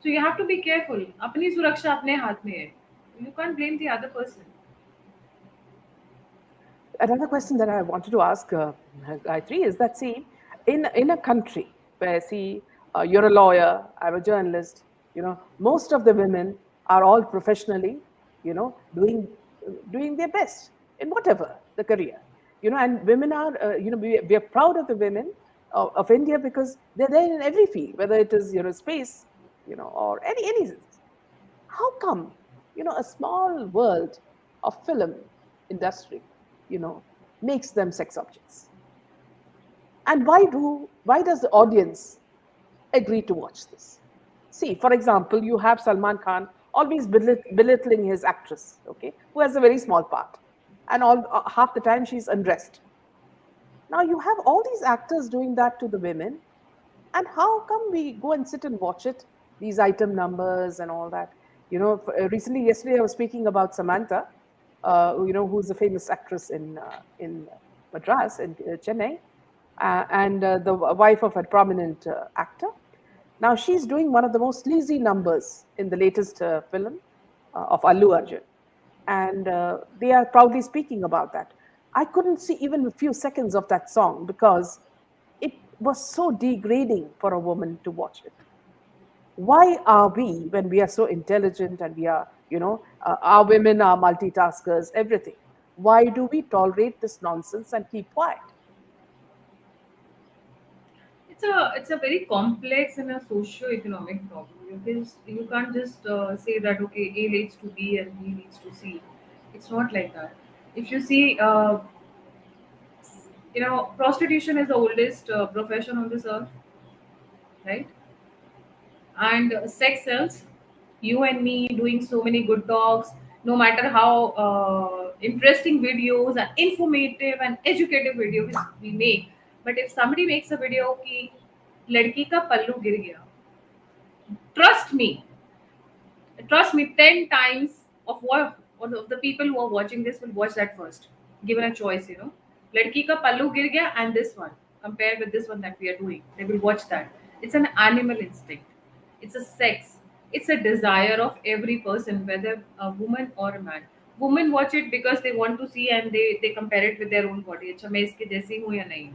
So you have to be careful. अपनी सुरक्षा अपने हाथ में है. You can't blame the other person. Another question that I wanted to ask Gayatri is that, see, in a country where, see, you're a lawyer, I'm a journalist, most of the women are all professionally, doing their best in whatever the career, and women are, we are proud of the women of India because they're there in every field, whether it is, space, or any. How come, a small world of film industry, you know, makes them sex objects? And why does the audience agree to watch this? See, for example, you have Salman Khan always belittling his actress, okay, who has a very small part, and half the time she's undressed. Now you have all these actors doing that to the women, and how come we go and sit and watch it, these item numbers and all that? Recently, yesterday, I was speaking about Samantha, who's a famous actress in Madras, in Chennai, and the wife of a prominent actor. Now she's doing one of the most sleazy numbers in the latest film of Allu Arjun, and they are proudly speaking about that. I couldn't see even a few seconds of that song because it was so degrading for a woman to watch it. Why are we, when we are so intelligent and we are, our women are multitaskers, everything, why do we tolerate this nonsense and keep quiet? It's a very complex and a socio-economic problem, because you can't just say that okay, A leads to B and B leads to C. It's not like that. If you see, prostitution is the oldest profession on this earth, right? And sex sells. You and me doing so many good talks, No matter how interesting videos and informative and educative videos we make, but if somebody makes a video ki ladki ka pallu gir gaya, trust me, trust me, 10 times of what of the people who are watching this will watch that first, given Yeah. a choice, you know. Ladki ka pallu gir gaya and this one, compared with this one that we are doing, they will watch that. It's an animal instinct, it's a sex, it's a desire of every person, whether a woman or a man. Women watch it because they want to see, and they compare it with their own body. अच्छा मैं इसके जैसी हूँ या नहीं,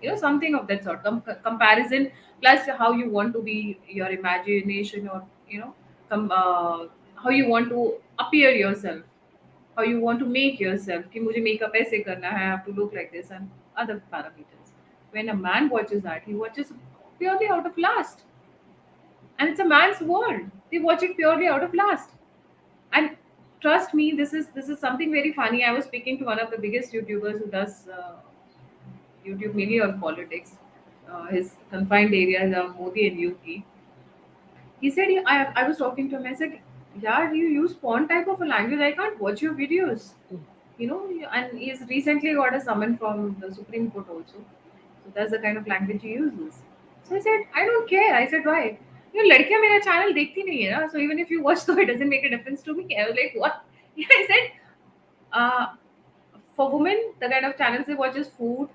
you know, something of that sort. Comparison plus how you want to be, your imagination, or you know, how you want to appear yourself, how you want to make yourself कि मुझे makeup ऐसे करना है, I have to look like this, and other parameters. When a man watches that, he watches purely out of lust, and it's a man's world. They watch it purely out of lust. And trust me, this is something very funny. I was speaking to one of the biggest YouTubers who does YouTube mainly on politics. His confined areas are Modi and UP. He said, I was talking to him. I said, yeah, you use porn type of a language. I can't watch your videos. Mm. You know, and he's recently got a summon from the Supreme Court also. So that's the kind of language he uses. So I said, I don't care. I said, why? You know, लड़कियां मेरा channel देखती नहीं है ना. So even if you watch, so it doesn't make a difference to me. I was like, what? Yeah, I said, uh, for women, the kind of channels they watch is food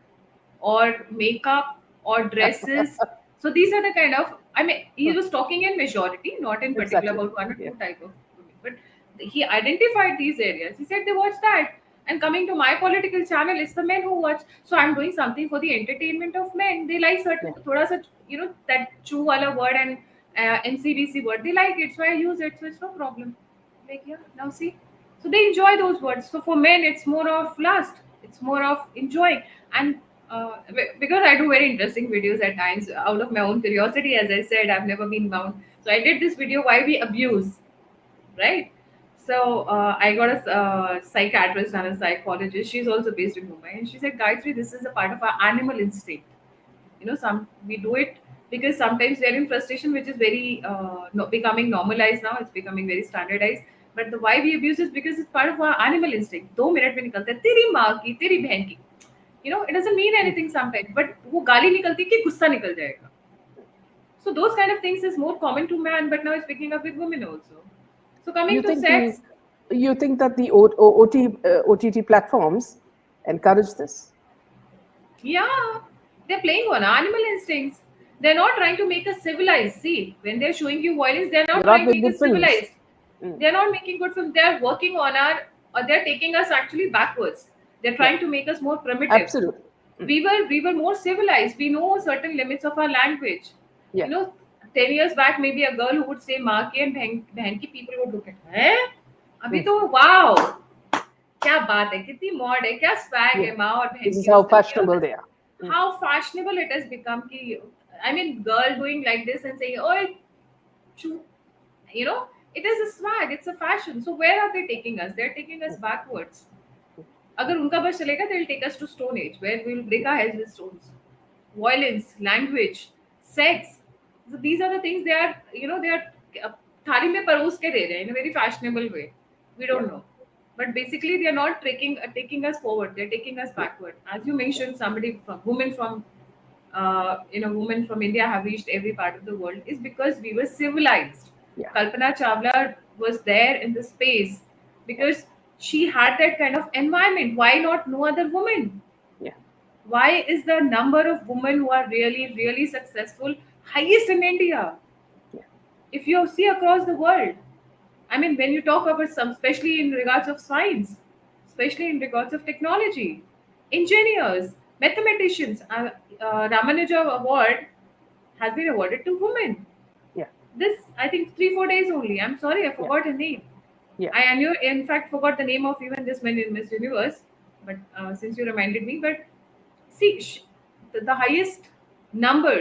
or makeup or dresses. So these are the kind of, I mean, he was talking in majority, not in particular Exactly. about one or Yeah. two type of women, but he identified these areas. He said they watch that. And coming to my political channel, it's the men who watch. So I'm doing something for the entertainment of men. They like Yeah. certain, thoda sa, you know, that chew wala word and NCBC word. They like it, so I use it. So it's no problem. Like, yeah, now see. So they enjoy those words. So for men, it's more of lust. It's more of enjoying. And because I do very interesting videos at times out of my own curiosity, as I said, I've never been bound. So I did this video, why we abuse, right? So I got a psychiatrist and a psychologist. She's also based in Mumbai, and she said, Gayatri, this is a part of our animal instinct. You know, some we do it because sometimes we're in frustration, which is very becoming normalized now. It's becoming very standardized. But the why we abuse is because it's part of our animal instinct. 2 minute में निकलता है तेरी माँ की तेरी बहन की, you know, it doesn't mean Mm. anything sometimes, but वो गाली निकलती है कि गुस्सा निकल जाएगा. So those kind of things is more common to man, but now it's picking up with women also. So You coming to think the sex, you think that the OTT platforms encourage this? yeah, they're playing on animal instincts. They're not trying to make us civilized. See, when they're showing you violence, they're not They're not trying to making make good us films. civilized. Mm. They're not making good films. They're working on our, or they're taking us actually backwards. They're Yeah. trying to make us more primitive. Absolutely. Mm. We were more civilized. We know certain limits of our language. Yeah. You know, 10 years back, maybe a girl who would say "माँ की" and "बहन की," people would look at her. अभी Mm. तो wow, क्या बात है, कितनी मॉड है, क्या स्वैग Yeah. है माँ और बहन This is की how उसका, you know, fashionable they are. Mm. how fashionable it has become ki, I mean, girl doing like this and saying, oh, choo, you know, it is a swag, it's a fashion. So where are they taking us? They're taking us Mm. backwards. अगर उनका बस चलेगा, they'll take us to stone age where we'll break our heads with stones. Violence, language, sex. So these are the things they are, you know, they are uh, थाली में परोस के दे रहे हैं in a very fashionable way. We Yeah. don't know. But basically, they are not taking us forward. They're taking us Yeah. backward. As you mentioned, somebody from women from women from India have reached every part of the world is because we were civilized. Yeah. Kalpana Chawla was there in the space Yeah. because she had that kind of environment. Why not no other woman? Yeah. Why is the number of women who are really, really successful highest in India? Yeah. If you see across the world, I mean, when you talk about some, especially in regards of science, especially in regards of technology, engineers, mathematicians, Ramanuja Award has been awarded to women. Yeah. This, I think, 3 4 days only. I'm sorry, I Yeah. forgot her name. Yeah. I and you, in fact, forgot the name of even this man in Miss Universe. But since you reminded me, but see, the highest number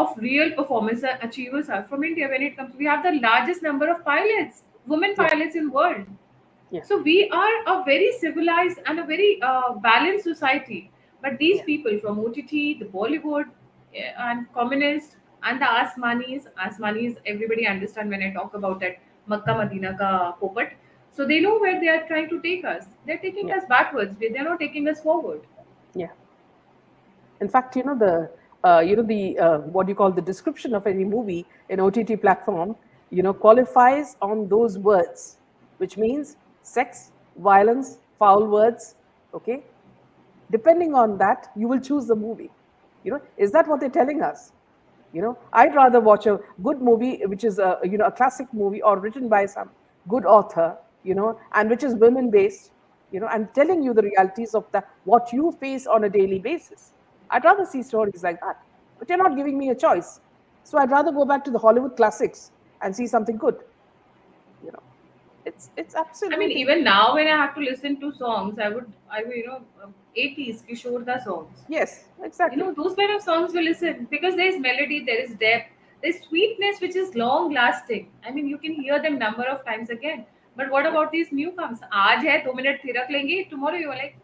of real performance achievers are from India. When it comes, we have the largest number of pilots, women Yeah. pilots in world. Yeah. So we are a very civilized and a very balanced society. But these Yeah. people from OTT, the Bollywood, and communist and the Asmanis, everybody understand when I talk about that Makkah Madina ka popat. So they know where they are trying to take us. They're taking Yeah, us backwards. They're not taking us forward. yeah. In fact, the what you call the description of any movie in OTT platform, qualifies on those words, which means sex, violence, foul words. Okay, depending on that, you will choose the movie. Is that what they're telling us? I'd rather watch a good movie, which is a classic movie or written by some good author, and which is women based, and telling you the realities of what you face on a daily basis. I'd rather see stories like that, but you're not giving me a choice. So I'd rather go back to the Hollywood classics and see something good. you know it's I mean, absolutely. even now when I have to listen to songs, I would, 80s Kishore da songs. Yes, exactly. Those kind of songs will listen because there is melody, there is depth, there's sweetness which is long lasting. I mean, you can hear them number of times again. But what Yeah. about these newcomers? आज है 2 minute थिरक लेंगे, tomorrow you're like,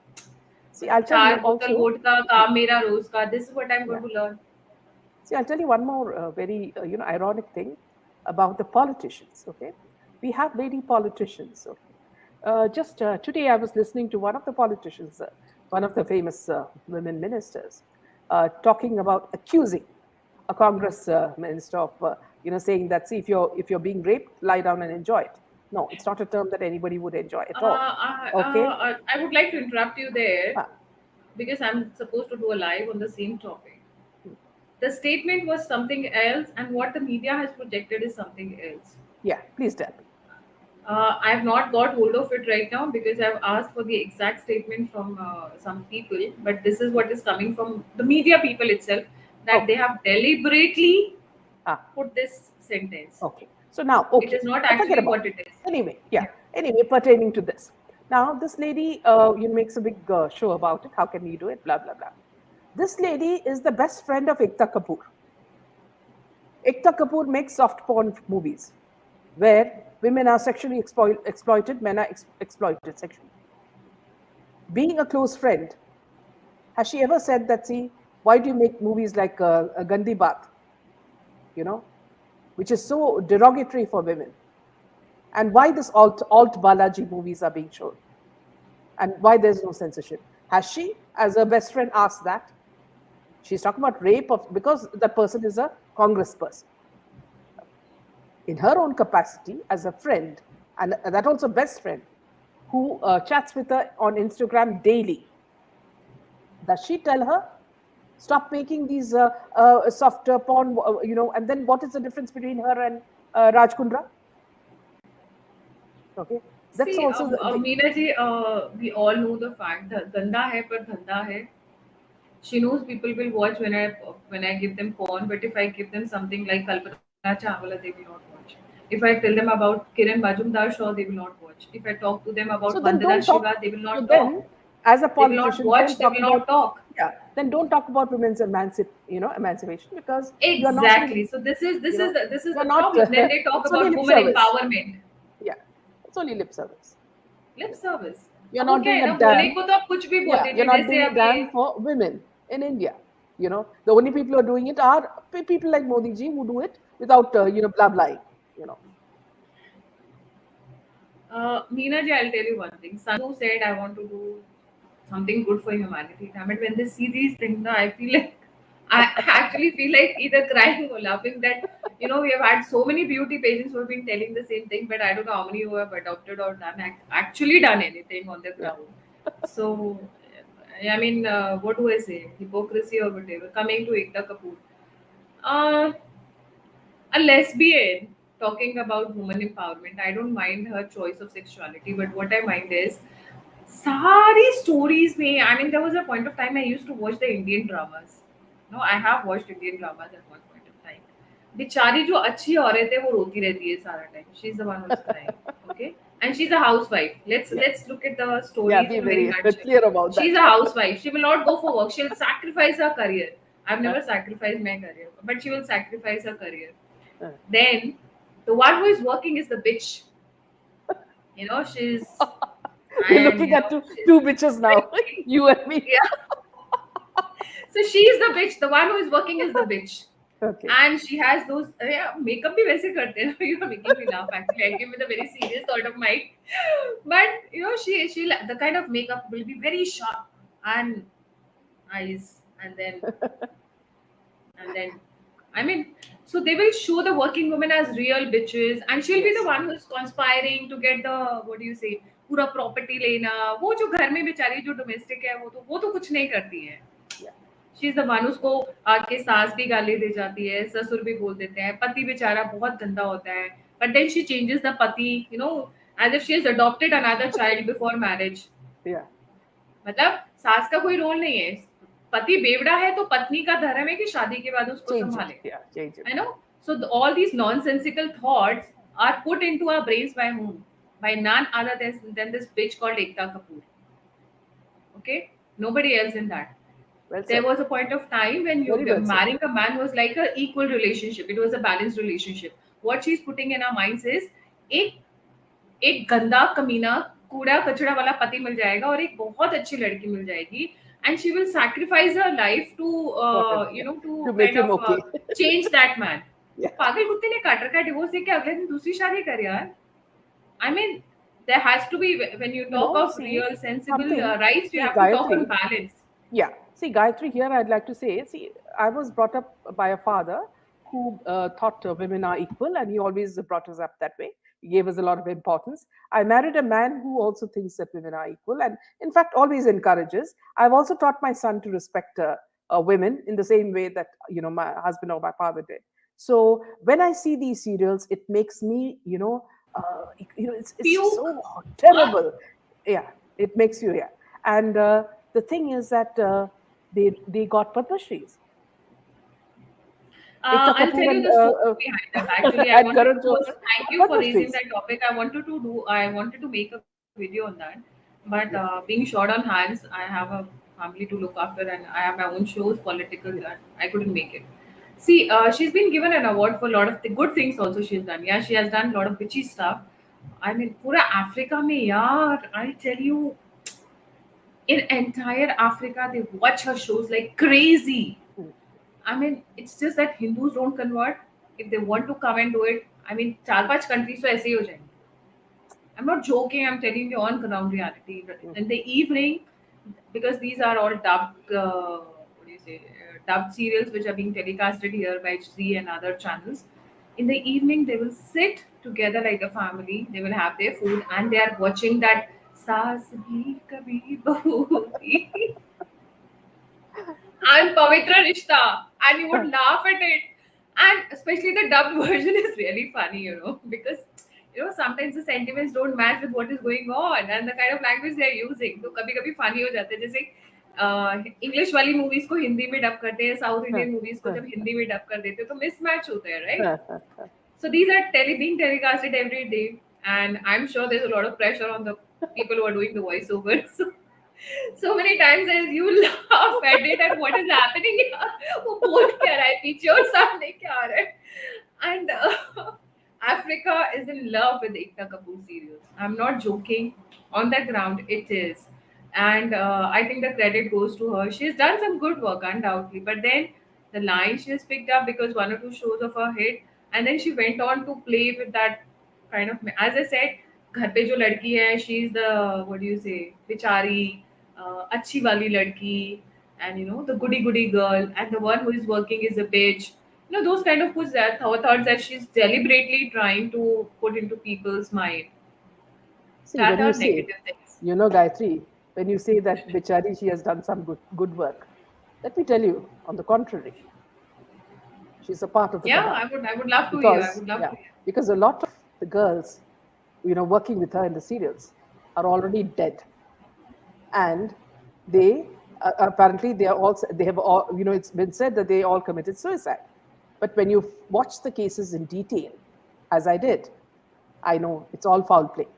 See, I'll tell you चार बोतल also. Vodka काम मेरा रोज का, this is what I'm Yeah. going to learn. See, I'll tell you one more very ironic thing about the politicians. Okay, we have lady politicians. Okay, just today I was listening to one of the politicians, one of the famous women ministers, talking about accusing a Congress minister of saying that, see, if you're being raped, lie down and enjoy it. No, it's not a term that anybody would enjoy at all. Okay. I would like to interrupt you there Ah, because I'm supposed to do a live on the same topic. The statement was something else, and what the media has projected is something else. yeah, please tell me. I have not got hold of it right now because I've asked for the exact statement from some people, but this is what is coming from the media people itself, that they Okay. have deliberately Ah, put this sentence. okay. So now, It okay, is not forget actually about what it. it is. Anyway, yeah. Yeah. Anyway, pertaining to this. Now, this lady, makes a big show about it. How can we do it? Blah blah blah. This lady is the best friend of Ekta Kapoor. Ekta Kapoor makes soft porn movies where women are sexually exploited, men are exploited sexually. Being a close friend, has she ever said that? See, why do you make movies like a Gandhi Baat? You know, which is so derogatory for women, and why this alt Balaji movies are being shown, and why there's no censorship. Has she, as her best friend, asked that? She's talking about rape of because that person is a Congress person. In her own capacity as a friend, and that also best friend, who chats with her on Instagram daily, does she tell her stop making these soft porn? And then what is the difference between her and Raj Kundra? Okay, that's See, also Meena ji, we all know the fact that ganda hai par dhanda hai. She knows people will watch when I give them porn, but if I give them something like Kalpana Chawla, they will not watch. If I tell them about Kiran Majumdar show, they will not watch. If I talk to them about so then Vandana don't talk. Shiva, they will So not talk. then, as a They will not politician, don't watch. They talk will about, not talk. yeah. Then don't talk about women's emancipation, because you're not really, Exactly. So this is you're the not. problem. Then they talk It's only about lip woman service. empowerment. Yeah, it's only lip service. Lip service. You're अब वो not क्या doing है a ना, बोलने damn. को तो आप कुछ भी बोल Yeah, you're दीजिए, not जैसे doing a अब ये damn for women in India. The only people who are doing it are people like Modi ji, who do it without blah blah. You know. Meena ji, I'll tell you one thing. Sanju said, I want to do something good for humanity. Damn it, when they see these things, na, I actually feel like either crying or laughing that, we have had so many beauty pageants who have been telling the same thing, but I don't know how many who have adopted or actually done anything on the Yeah. ground. So, I mean, what do I say? Hypocrisy or whatever. Coming to Ekta Kapoor. Uh, a lesbian talking about woman empowerment. I don't mind her choice of sexuality, but what I mind is sari stories mein. I mean, there was a point of time I used to watch the Indian dramas. No, I have watched Indian dramas at one point of time. बेचारी जो अच्छी औरत है वो रोती रहती है सारा time. She's the one who's crying. Okay, and she's a housewife. Let's Yeah. let's look at the Yeah. stories Be in a very very nutshell. clear about She's that. a housewife. She will not go for work. She'll sacrifice her career. I've Uh, never sacrificed my career, but she will sacrifice her career. uh. Then the one who is working is the bitch. She's We're and looking at she's two bitches now, very, you and me. yeah. So she's the bitch. The one who is working is the bitch. Okay. and she has those yeah, makeup bhi वैसे करते हैं. You are making me laugh actually. I came with a very serious thought of mine, but you know she the kind of makeup will be very sharp and eyes, and then I mean, so they will show the working woman as real bitches, and she'll be the Yes. one who's conspiring to get the, what do you say, पूरा property लेना. वो जो घर में बेचारी जो domestic है वो तो कुछ नहीं करती है. Yeah. She is the one. उसको आके सास भी गाली दे जाती है, ससुर भी बोल देते हैं, पति बेचारा बहुत गंदा होता है, but then she changes the पति, you know, as if she is adopted another child before marriage. Yeah. मतलब सास का कोई रोल नहीं है. पति बेवड़ा है तो पत्नी का धर्म है कि शादी के बाद उसको Change it. संभाले. Yeah. Change it. You know, so all these nonsensical thoughts are put into our brains by whom? By none other than this bitch called Ekta Kapoor. Okay, nobody else in that. Well There said. was a point of time when you Very well said. marrying a man was like a equal relationship. It was a balanced relationship. What she's putting in our minds is एक एक गंदा कमीना कूड़ा कचड़ा वाला पति मिल जाएगा और एक बहुत अच्छी लड़की मिल जाएगी, and she will sacrifice her life to Whatever. Yeah. to To make kind him of okay. change that man. Yeah. पागल कुत्ते ने काट रखा है, डिवोर्स दे के अगले दिन दूसरी शादी कर यार. I mean, there has to be, when you talk of See, real sensible something. rights, you See, have to talk on Gayatri. balance. Yeah. See, Gayatri, here I'd like to say, see, I was brought up by a father who thought women are equal, and he always brought us up that way. He gave us a lot of importance. I married a man who also thinks that women are equal, and in fact, always encourages. I've also taught my son to respect women in the same way that my husband or my father did. So when I see these serials, it makes me, it's Puke. so Huh? terrible. Yeah, it makes you, yeah. And the thing is that they got Padma Shris. Ekta I'll Kapoor tell you and the story behind that. Actually, I and wanted Karan to Johar thank got you for Padma raising Shris. that topic. I wanted to make a video on that, but Yeah, being short on hands, I have a family to look after, and I have my own shows, political, yeah. and I couldn't make it. See, she's been given an award for a lot of good things. Also, she's done. Yeah, she has done a lot of bitchy stuff. I mean, pura Africa mein, yaar, I tell you, in entire Africa, they watch her shows like crazy. Mm. I mean, it's just that Hindus don't convert. If they want to come and do it, I mean, चार पांच countries तो ऐसे ही हो जाएंगे. I'm not joking. I'm telling you on ground reality. Mm. In the evening, because these are all dubbed, what do you say, dubbed serials which are being telecasted here by Z and other channels. In the evening, they will sit together like a family. They will have their food and they are watching that सास भी कभी बहू होगी and Pavitra Rishta, and you would laugh at it. And especially the dubbed version is really funny, because sometimes the sentiments don't match with what is going on and the kind of language they are using. तो कभी कभी funny हो जाते हैं. जैसे English वाली movies को हिंदी में डब करते हैं, साउथ इंडियन मूवीज को जब हिंदी में डब कर देते हैं तो मिसमैच होते हैं, right? So these are being telecasted every day, and I'm sure there's a lot of pressure on the people who are doing the voiceovers. So many times as you laugh at it and what is happening here. वो बोल क्या रहा है पीछे और सामने क्या आ रहा है. And Africa is in love with Ekta Kapoor serials. I'm not joking. On the ground, it is. And I think the credit goes to her. She's done some good work, undoubtedly. But then the line she has picked up because one or two shows of her hit, and then she went on to play with that kind of. As I said, घर पे जो लड़की है, she's the, what do you say, बेचारी अच्छी वाली लड़की, and the goody goody girl, and the one who is working is a bitch. Those kind of puts that thoughts that she's deliberately trying to put into people's mind. See, That when you are say, negative things. Gayatri, when you say that Bichari, she has done some good work, let me tell you, on the contrary, she's a part of the Yeah, kabal. I would love to hear. I Because, would love yeah, to hear. because a lot of the girls, working with her in the serials are already dead. And they apparently they have all, it's been said that they all committed suicide. But when you watch the cases in detail, as I did, I know it's all foul play.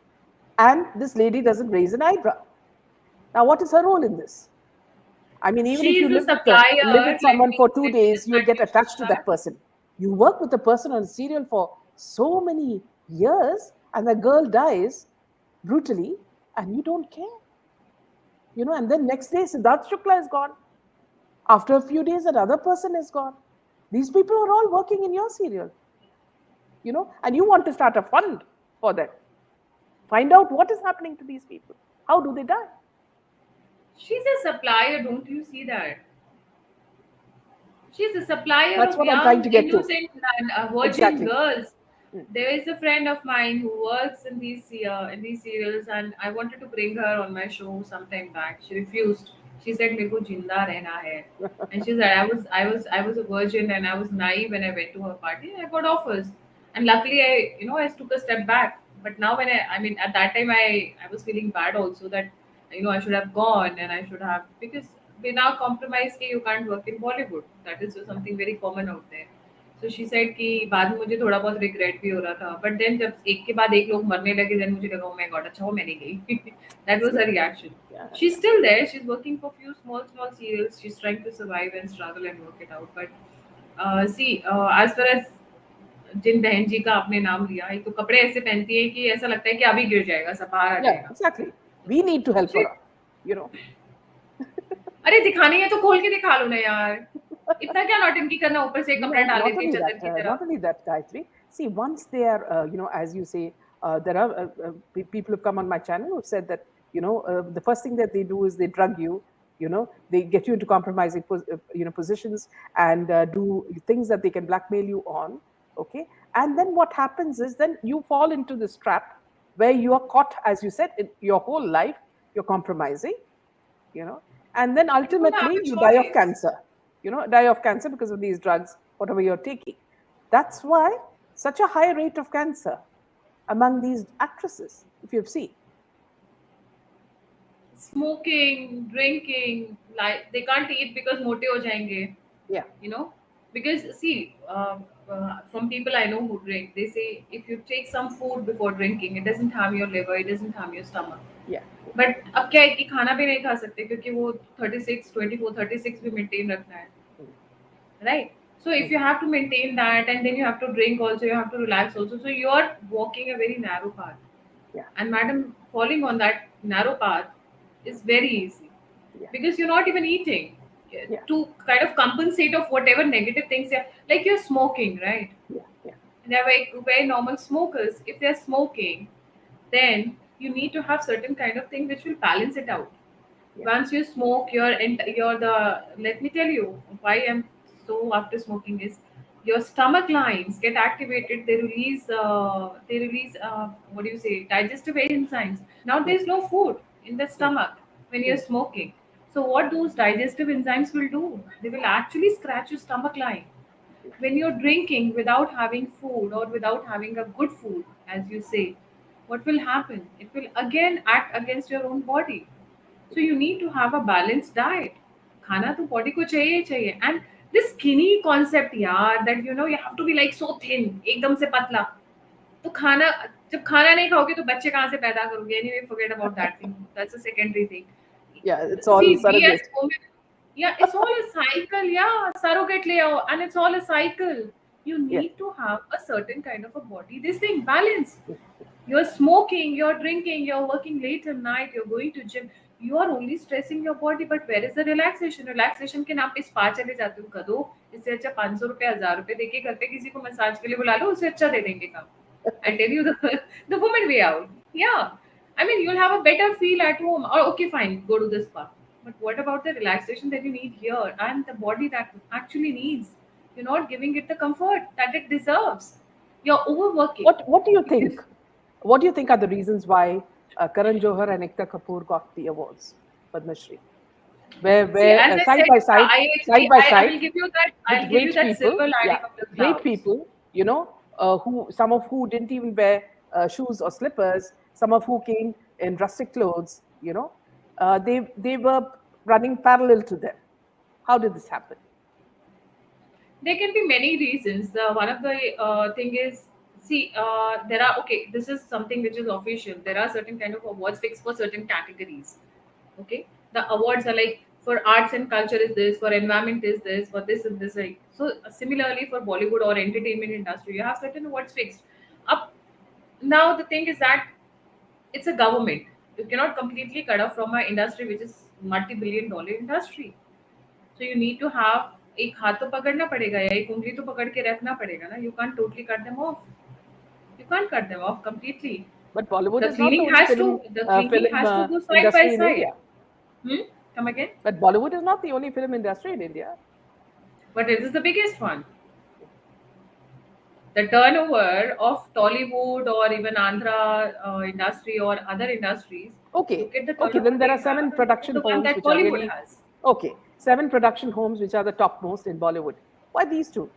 And this lady doesn't raise an eyebrow. Now, what is her role in this? I mean, even if She's you the live supplier. with someone for two Let me days, just you'll cut get you, attached to Sushant. that person. You work with a person on a serial for so many years, and the girl dies brutally, and you don't care. And then next day, Siddharth Shukla is gone. After a few days, another person is gone. These people are all working in your serial, and you want to start a fund for them. Find out what is happening to these people. How do they die? She's a supplier, don't you see that? She's a supplier That's of what I'm trying young, to get to. innocent, and virgin Exactly. girls. Mm. There is a friend of mine who works in these serials, and I wanted to bring her on my show sometime back. She refused. She said, "मेरे को जिंदा रहना है," and she said, "I was a virgin and I was naive when I went to her party. And I got offers, and luckily I took a step back. But now I mean, at that time I was feeling bad also that I should have gone and I should have because बिना compromise के you can't work in Bollywood. That is something very common out there. So she said कि बाद में मुझे थोड़ा बहुत regret भी हो रहा था. But then जब एक के बाद एक लोग मरने लगे, then मुझे लगा oh my god अच्छा वो मैं नहीं गई. That was See? her reaction. Yeah, She's yeah. still there. She's working for few small serials. She's trying to survive and struggle and work it out. But see, as far as जिन बहन जी का आपने नाम लिया, एक तो कपड़े ऐसे पहनती है कि ऐसा लगता है कि अभी गिर जाएगा, सब बाहर आ Yeah, जाएगा. exactly. We need to help Shit. her, you know. अरे दिखानी है तो खोल के दिखा लो ना यार. इतना क्या नौटंकी करना, ऊपर से एक कपड़ा No, डाल देती है चद्दर की तरह. not only that, Gayatri. See, once they are, as you say, there are people who've come on my channel who've said that, the first thing that they do is they drug you, they get you into compromising, positions and do things that they can blackmail you on. Okay. And then what happens is then you fall into this trap where you are caught, as you said, in your whole life, you're compromising, and then You don't have ultimately a you die of choice. cancer, die of cancer because of these drugs, whatever you're taking. That's why such a high rate of cancer among these actresses, if you've seen. Smoking, drinking, like they can't eat because mote ho jayenge. Yeah, You know, because see, from people I know who drink, they say if you take some food before drinking, it doesn't harm your liver, it doesn't harm your stomach. yeah, yeah. But अब क्या है कि खाना भी नहीं खा सकते क्योंकि वो 36 भी मेंटेन रखना है, Mm, right? So if mm, you have to maintain that and then you have to drink also, you have to relax also, so you are walking a very narrow path. yeah, And madam, falling on that narrow path is very easy yeah, because you're not even eating yeah, to kind of compensate of whatever negative things like you're smoking, right? yeah, yeah, They're very normal smokers. If they're smoking, then you need to have certain kind of thing which will balance it out. yeah, Once you smoke, you're the let me tell you why I'm so after smoking is your stomach lines get activated. They release what do you say, digestive enzymes. Now mm, there's no food in the mm, stomach when you're mm, smoking. So what those digestive enzymes will do? They will actually scratch your stomach line. yeah, When you're drinking without having food or without having a good food, as you say, what will happen? It will again act against your own body. So you need to have a balanced diet. खाना तो body को चाहिए ही चाहिए. And this skinny concept यार, that you have to be like so thin, एकदम से पतला. तो खाना जब खाना नहीं खाओगे तो बच्चे कहाँ से पैदा करोगे? Anyway, forget about that thing. That's a secondary thing. yeah. It's all See, we as surrogate. women, yeah, it's all a cycle. Yeah, surrogate layout, and it's all a cycle. You Yeah, need to have a certain kind of a body. This thing balance. You're smoking, you're drinking, you're working late at night, you're going to gym. You are only stressing your body, but where is the relaxation? Relaxation के नाम पे spa चले जाते हो कदो. इससे अच्छा 500 रुपए 1000 रुपए देके घर पे किसी को मसाज के लिए बुला लो, उससे अच्छा दे देंगे काम. I'll tell you the the woman way out. Yeah, I mean you'll have a better feel at home. Or okay, fine, go to the spa. But what about the relaxation that you need here and the body that actually needs? You're not giving it the comfort that it deserves. You're overworking. What do you think? Because What do you think are the reasons why Karan Johar and Ekta Kapoor got the awards, Padma Shri? see, Where as I side said, by side, I side agree. by I side, will give you that. with I'll give you great that people, silver yeah, lining of the great clouds. people, who some of who didn't even wear shoes or slippers, some of who came in rustic clothes, they were running parallel to them. How did this happen? There can be many reasons. One of the thing is, see, there are okay. This is something which is official. There are certain kind of awards fixed for certain categories. Okay, the awards are like for arts and culture is this, for environment is this, for this and this. Like so, similarly for Bollywood or entertainment industry, you have certain awards fixed. Up now, the thing is that it's a government. You cannot completely cut off from an industry which is multi-billion-dollar industry. So you need to have एक हाथ तो पकड़ना पड़ेगा या एक उंगली तो पकड़ के रखना पड़ेगा ना. You can't totally cut them off. You can't cut them off completely. But Bollywood The is not the cleaning only has to the cleaning film has to go side by industry in side. India. Hmm? Come again? But Bollywood is not the only film industry in India. But it is the biggest one. The turnover of Tollywood or even Andhra industry or other industries, Okay, look at the okay. turnover Then there they are have seven and look at production the one homes that which are Bollywood really has. okay. Seven production homes which are the topmost in Bollywood. Why these two?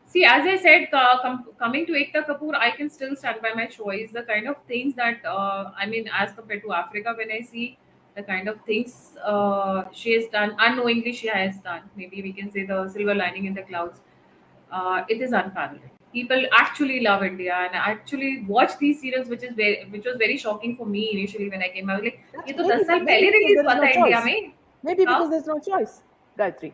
See, as I said, coming to Ekta Kapoor, I can still stand by my choice. The kind of things that, I mean, as compared to Africa, when I see the kind of things she has done, unknowingly she has done, maybe we can say the silver lining in the clouds, it is unparalleled. People actually love India and actually watch these serials, which was very shocking for me initially when I came. I was like, That's ये तो 10 साल maybe पहले because release there is हुआ no था India choice. में. Maybe How? because there's no choice, Gayatri.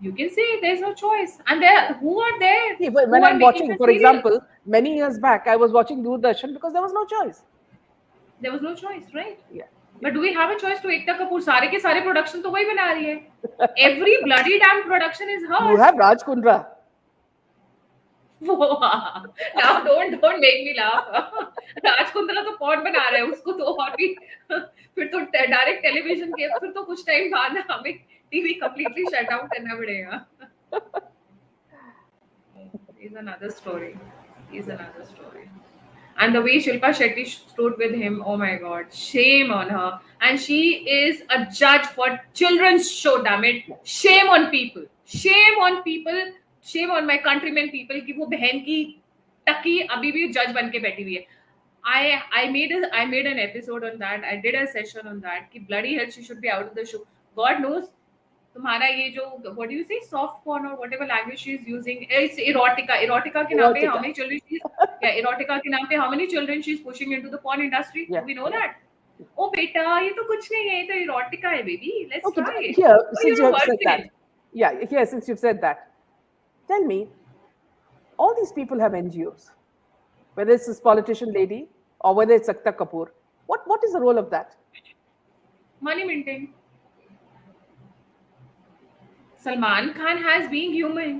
You can say there's no choice, and there who are there See, who when are I'm making watching, the for serials. example, many years back, I was watching Doordarshan because there was no choice. There was no choice, right? Yeah, But do we have a choice to Ekta Kapoor? सारे के सारे production तो वही बना रही है. Every bloody damn production is you hers. have Raj Kundra. Now don't make me laugh. Raj Kundra तो pot बना रहा है उसको तो और भी फिर तो डायरेक्ट टेलीविजन के फिर तो कुछ टाइम बाद हमें टीवी completely shut down करना पड़ेगा. Is another story. Is another story. And the way Shilpa Shetty stood with him, oh my god, shame on her. And she is a judge for children's show, damn it. Shame on people. Shame on people. Shame on my countrymen people कि वो बहन की टकी अभी भी जज बन के बैठी हुई है. I made an episode on that. I did a session on that. कि bloody hell she should be out of the show. God knows तुम्हारा ये जो what do you say soft porn or whatever language she is using, it's erotica के नाम पे how Erotica. many children she's yeah erotica के नाम पे how many children she's pushing into the porn industry, Yeah, do we know yeah. that? Oh बेटा ये तो कुछ नहीं है, ये तो erotica है baby, let's Okay, try it. here, Oh, since you're you a have said that, virgin. yeah, here, since you've said that, tell me, all these people have NGOs, whether it's this politician lady or whether it's Akta Kapoor. What is the role of that? Money minting. Salman Khan has being human.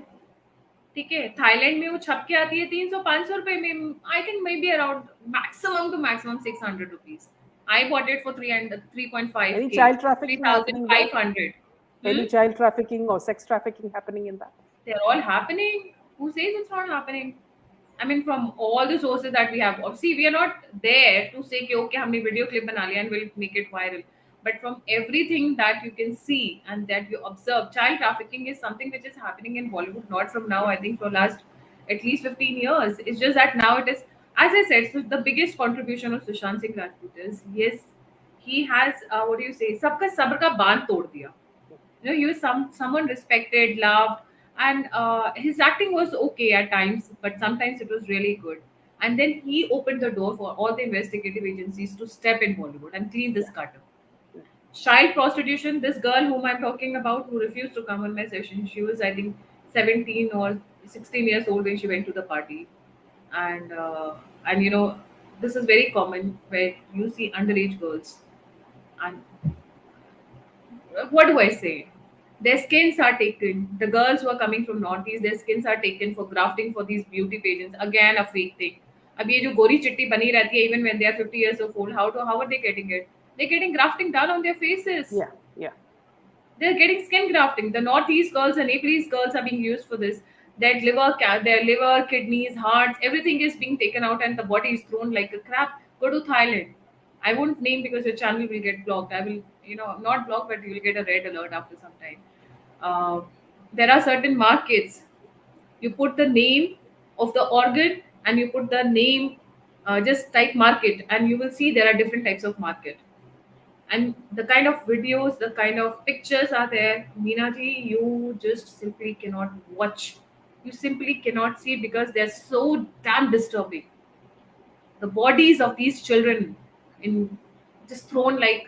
ठीक है, Thailand में वो छप के आती है 300-500 रुपए में. I think may be around maximum to maximum 600 rupees. I bought it for 3.5 Any के child trafficking happening there? 3,500. Any child trafficking or sex trafficking happening in that? They're all happening. Who says it's not happening? I mean, from all the sources that we have. See, we are not there to say, कि, okay, हमने video clip बना लिया and we'll make it viral. But from everything that you can see and that you observe, child trafficking is something which is happening in Bollywood, not from now, I think for last at least 15 years. It's just that now it is, as I said, so the biggest contribution of Sushant Singh Rajput is, yes, he has, what do you say, सबका सब्र का बांध तोड़ दिया. You know, he was someone respected, loved, and his acting was okay at times, but sometimes it was really good. And then he opened the door for all the investigative agencies to step in Bollywood and clean this Yeah. gutter. Child prostitution, this girl whom I'm talking about who refused to come on my session, she was, I think, 17 or 16 years old when she went to the party. And you know, this is very common where you see underage girls. And what do I say? Their skins are taken. The girls who are coming from Northeast, their skins are taken for grafting for these beauty pageants. Again, a fake thing. अब ये जो गोरी चिट्टी बनी रहती है, even when they are 50 years of old, how are they getting it? They're getting grafting done on their faces. Yeah, yeah. They're getting skin grafting. The Northeast girls and Nepalese girls are being used for this. Their liver, kidneys, hearts, everything is being taken out, and the body is thrown like a crap. Go to Thailand. I won't name because your channel will get blocked. I will, not blocked, but you will get a red alert after some time. Uh, there are certain markets. You put the name of the organ and you put the name, just type market, and you will see there are different types of market. And the kind of videos, the kind of pictures are there, Meenaji, you just simply cannot watch. You simply cannot see because they're so damn disturbing. The bodies of these children in just thrown like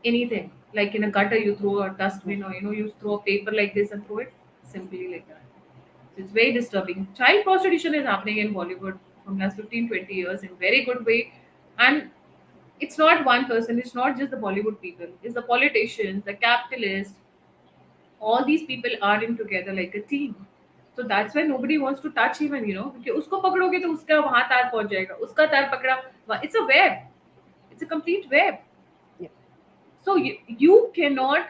anything, like in a gutter you throw a dustbin, or you throw a paper like this and throw it simply like that. So it's very disturbing. Child prostitution is happening in Bollywood from last 15-20 years in very good way. And it's not one person, it's not just the Bollywood people, it's the politicians, the capitalists, all these people are in together like a team. So that's why nobody wants to touch even, क्योंकि उसको पकड़ोगे तो उसका वहां तार पहुंच जाएगा, उसका तार पकड़ा, it's a web, it's a complete web. Yeah. So you cannot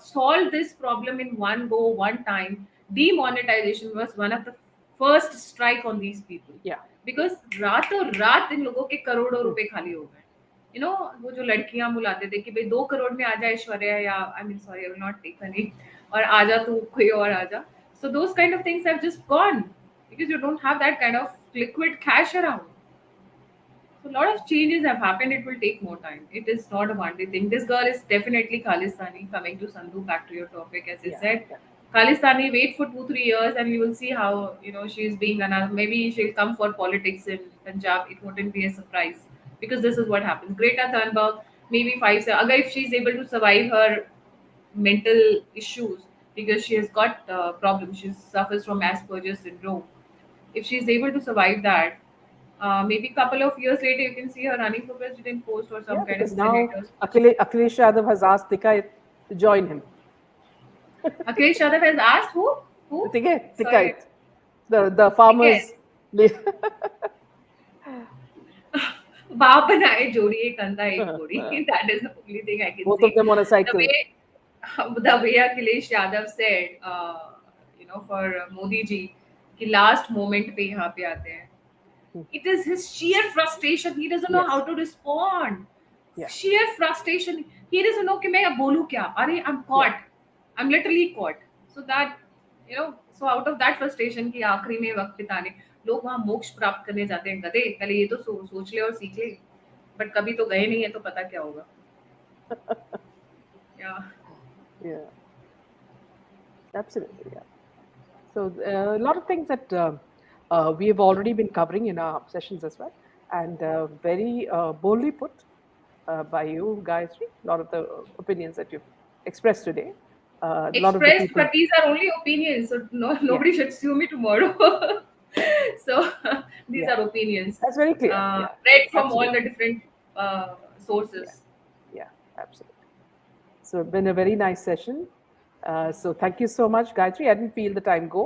solve this problem in one go, one time. Demonetization was one of the first strike on these people, Yeah. because रातों रात इन लोगों के करोड़ों Hmm. रुपए खाली हो गए. वो जो लड़कियां बुलाते थे कि भाई 2 करोड़ में आ जा ऐश्वर्या, या I mean sorry I will not take her name, और आ जा तू कोई और आ जा. So those kind of things have just gone because you don't have that kind of liquid cash around. So a lot of changes have happened. It will take more time. It is not a one day thing. This girl is definitely Khalistani. Coming to Sandhu, back to your topic, as I Yeah. said, Yeah. Khalistani. Wait for 2 3 years, and you will see how she's being another. Maybe she'll come for politics in Punjab. It wouldn't be a surprise, because this is what happens. Greta Thunberg, maybe 5 years. Agar if she's able to survive her mental issues, because she has got problems. She suffers from Asperger's syndrome. If she's able to survive that, maybe a couple of years later, you can see her running for president post or some Yeah, kind of because now senators. Akhilesh Yadav has asked Tikait to join him. Akhilesh Yadav has asked who? Who? Tikait, Sorry, the Ticket. farmers. बाप बनाए जोड़ी एक अंधा एक घोड़ी. That is the only thing I can Both of say. them on a The cycle. way the way Akhilesh Yadav said, for Modi ji, कि last moment पे यहाँ पे आते हैं. Hmm. It is his sheer frustration. He doesn't know Yes. how to respond. Yeah. Sheer frustration. He doesn't know कि मैं अब बोलूँ क्या. अरे I'm Yeah. caught. I'm literally caught. So that, so out of that frustration कि आखिरी में वक्त बिताने, लोग वहाँ मोक्ष प्राप्त करने जाते हैं. गधे, पहले ये तो सोच ले और सीख ले. बट कभी तो गए नहीं है, तो पता क्या होगा. Yeah. Yeah. Absolutely. Yeah. So a lot of things that we have already been covering in our sessions as well, and very boldly put by you guys. A lot of the opinions that you've expressed today. A lot of the Expressed, people. but these are only opinions, so Yeah. nobody should sue me tomorrow. So these Yeah. are opinions, That's very clear. Yeah. read from all Absolutely. the different Yeah. sources. Yeah. Absolutely. So it's been a very nice session. So thank you so much, Gayatri. I didn't feel the time go,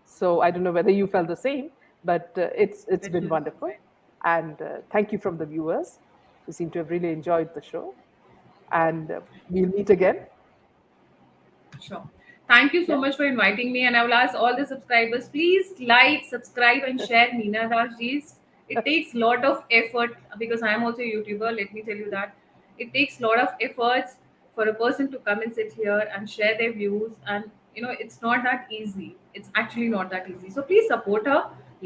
so I don't know whether you felt the same, but it's It been will. wonderful, and thank you from the viewers who seem to have really enjoyed the show, and we'll meet again. Sure. Thank you so Yeah, much for inviting me, and I will ask all the subscribers, please like, subscribe, and share Meena Raj's. It takes lot of effort, because I am also a YouTuber. Let me tell you that it takes lot of efforts for a person to come and sit here and share their views, and it's not that easy. It's actually not that easy. So please support her,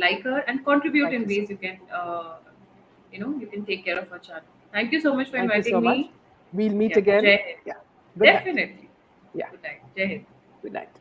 like her, and contribute thank in you so ways you can. You can take care of her channel. Thank you so much for thank you inviting so much. me. We'll meet Yeah, again. Jai Hind. Yeah, good night. Definitely. Yeah, Good night. Jai Hind. good night.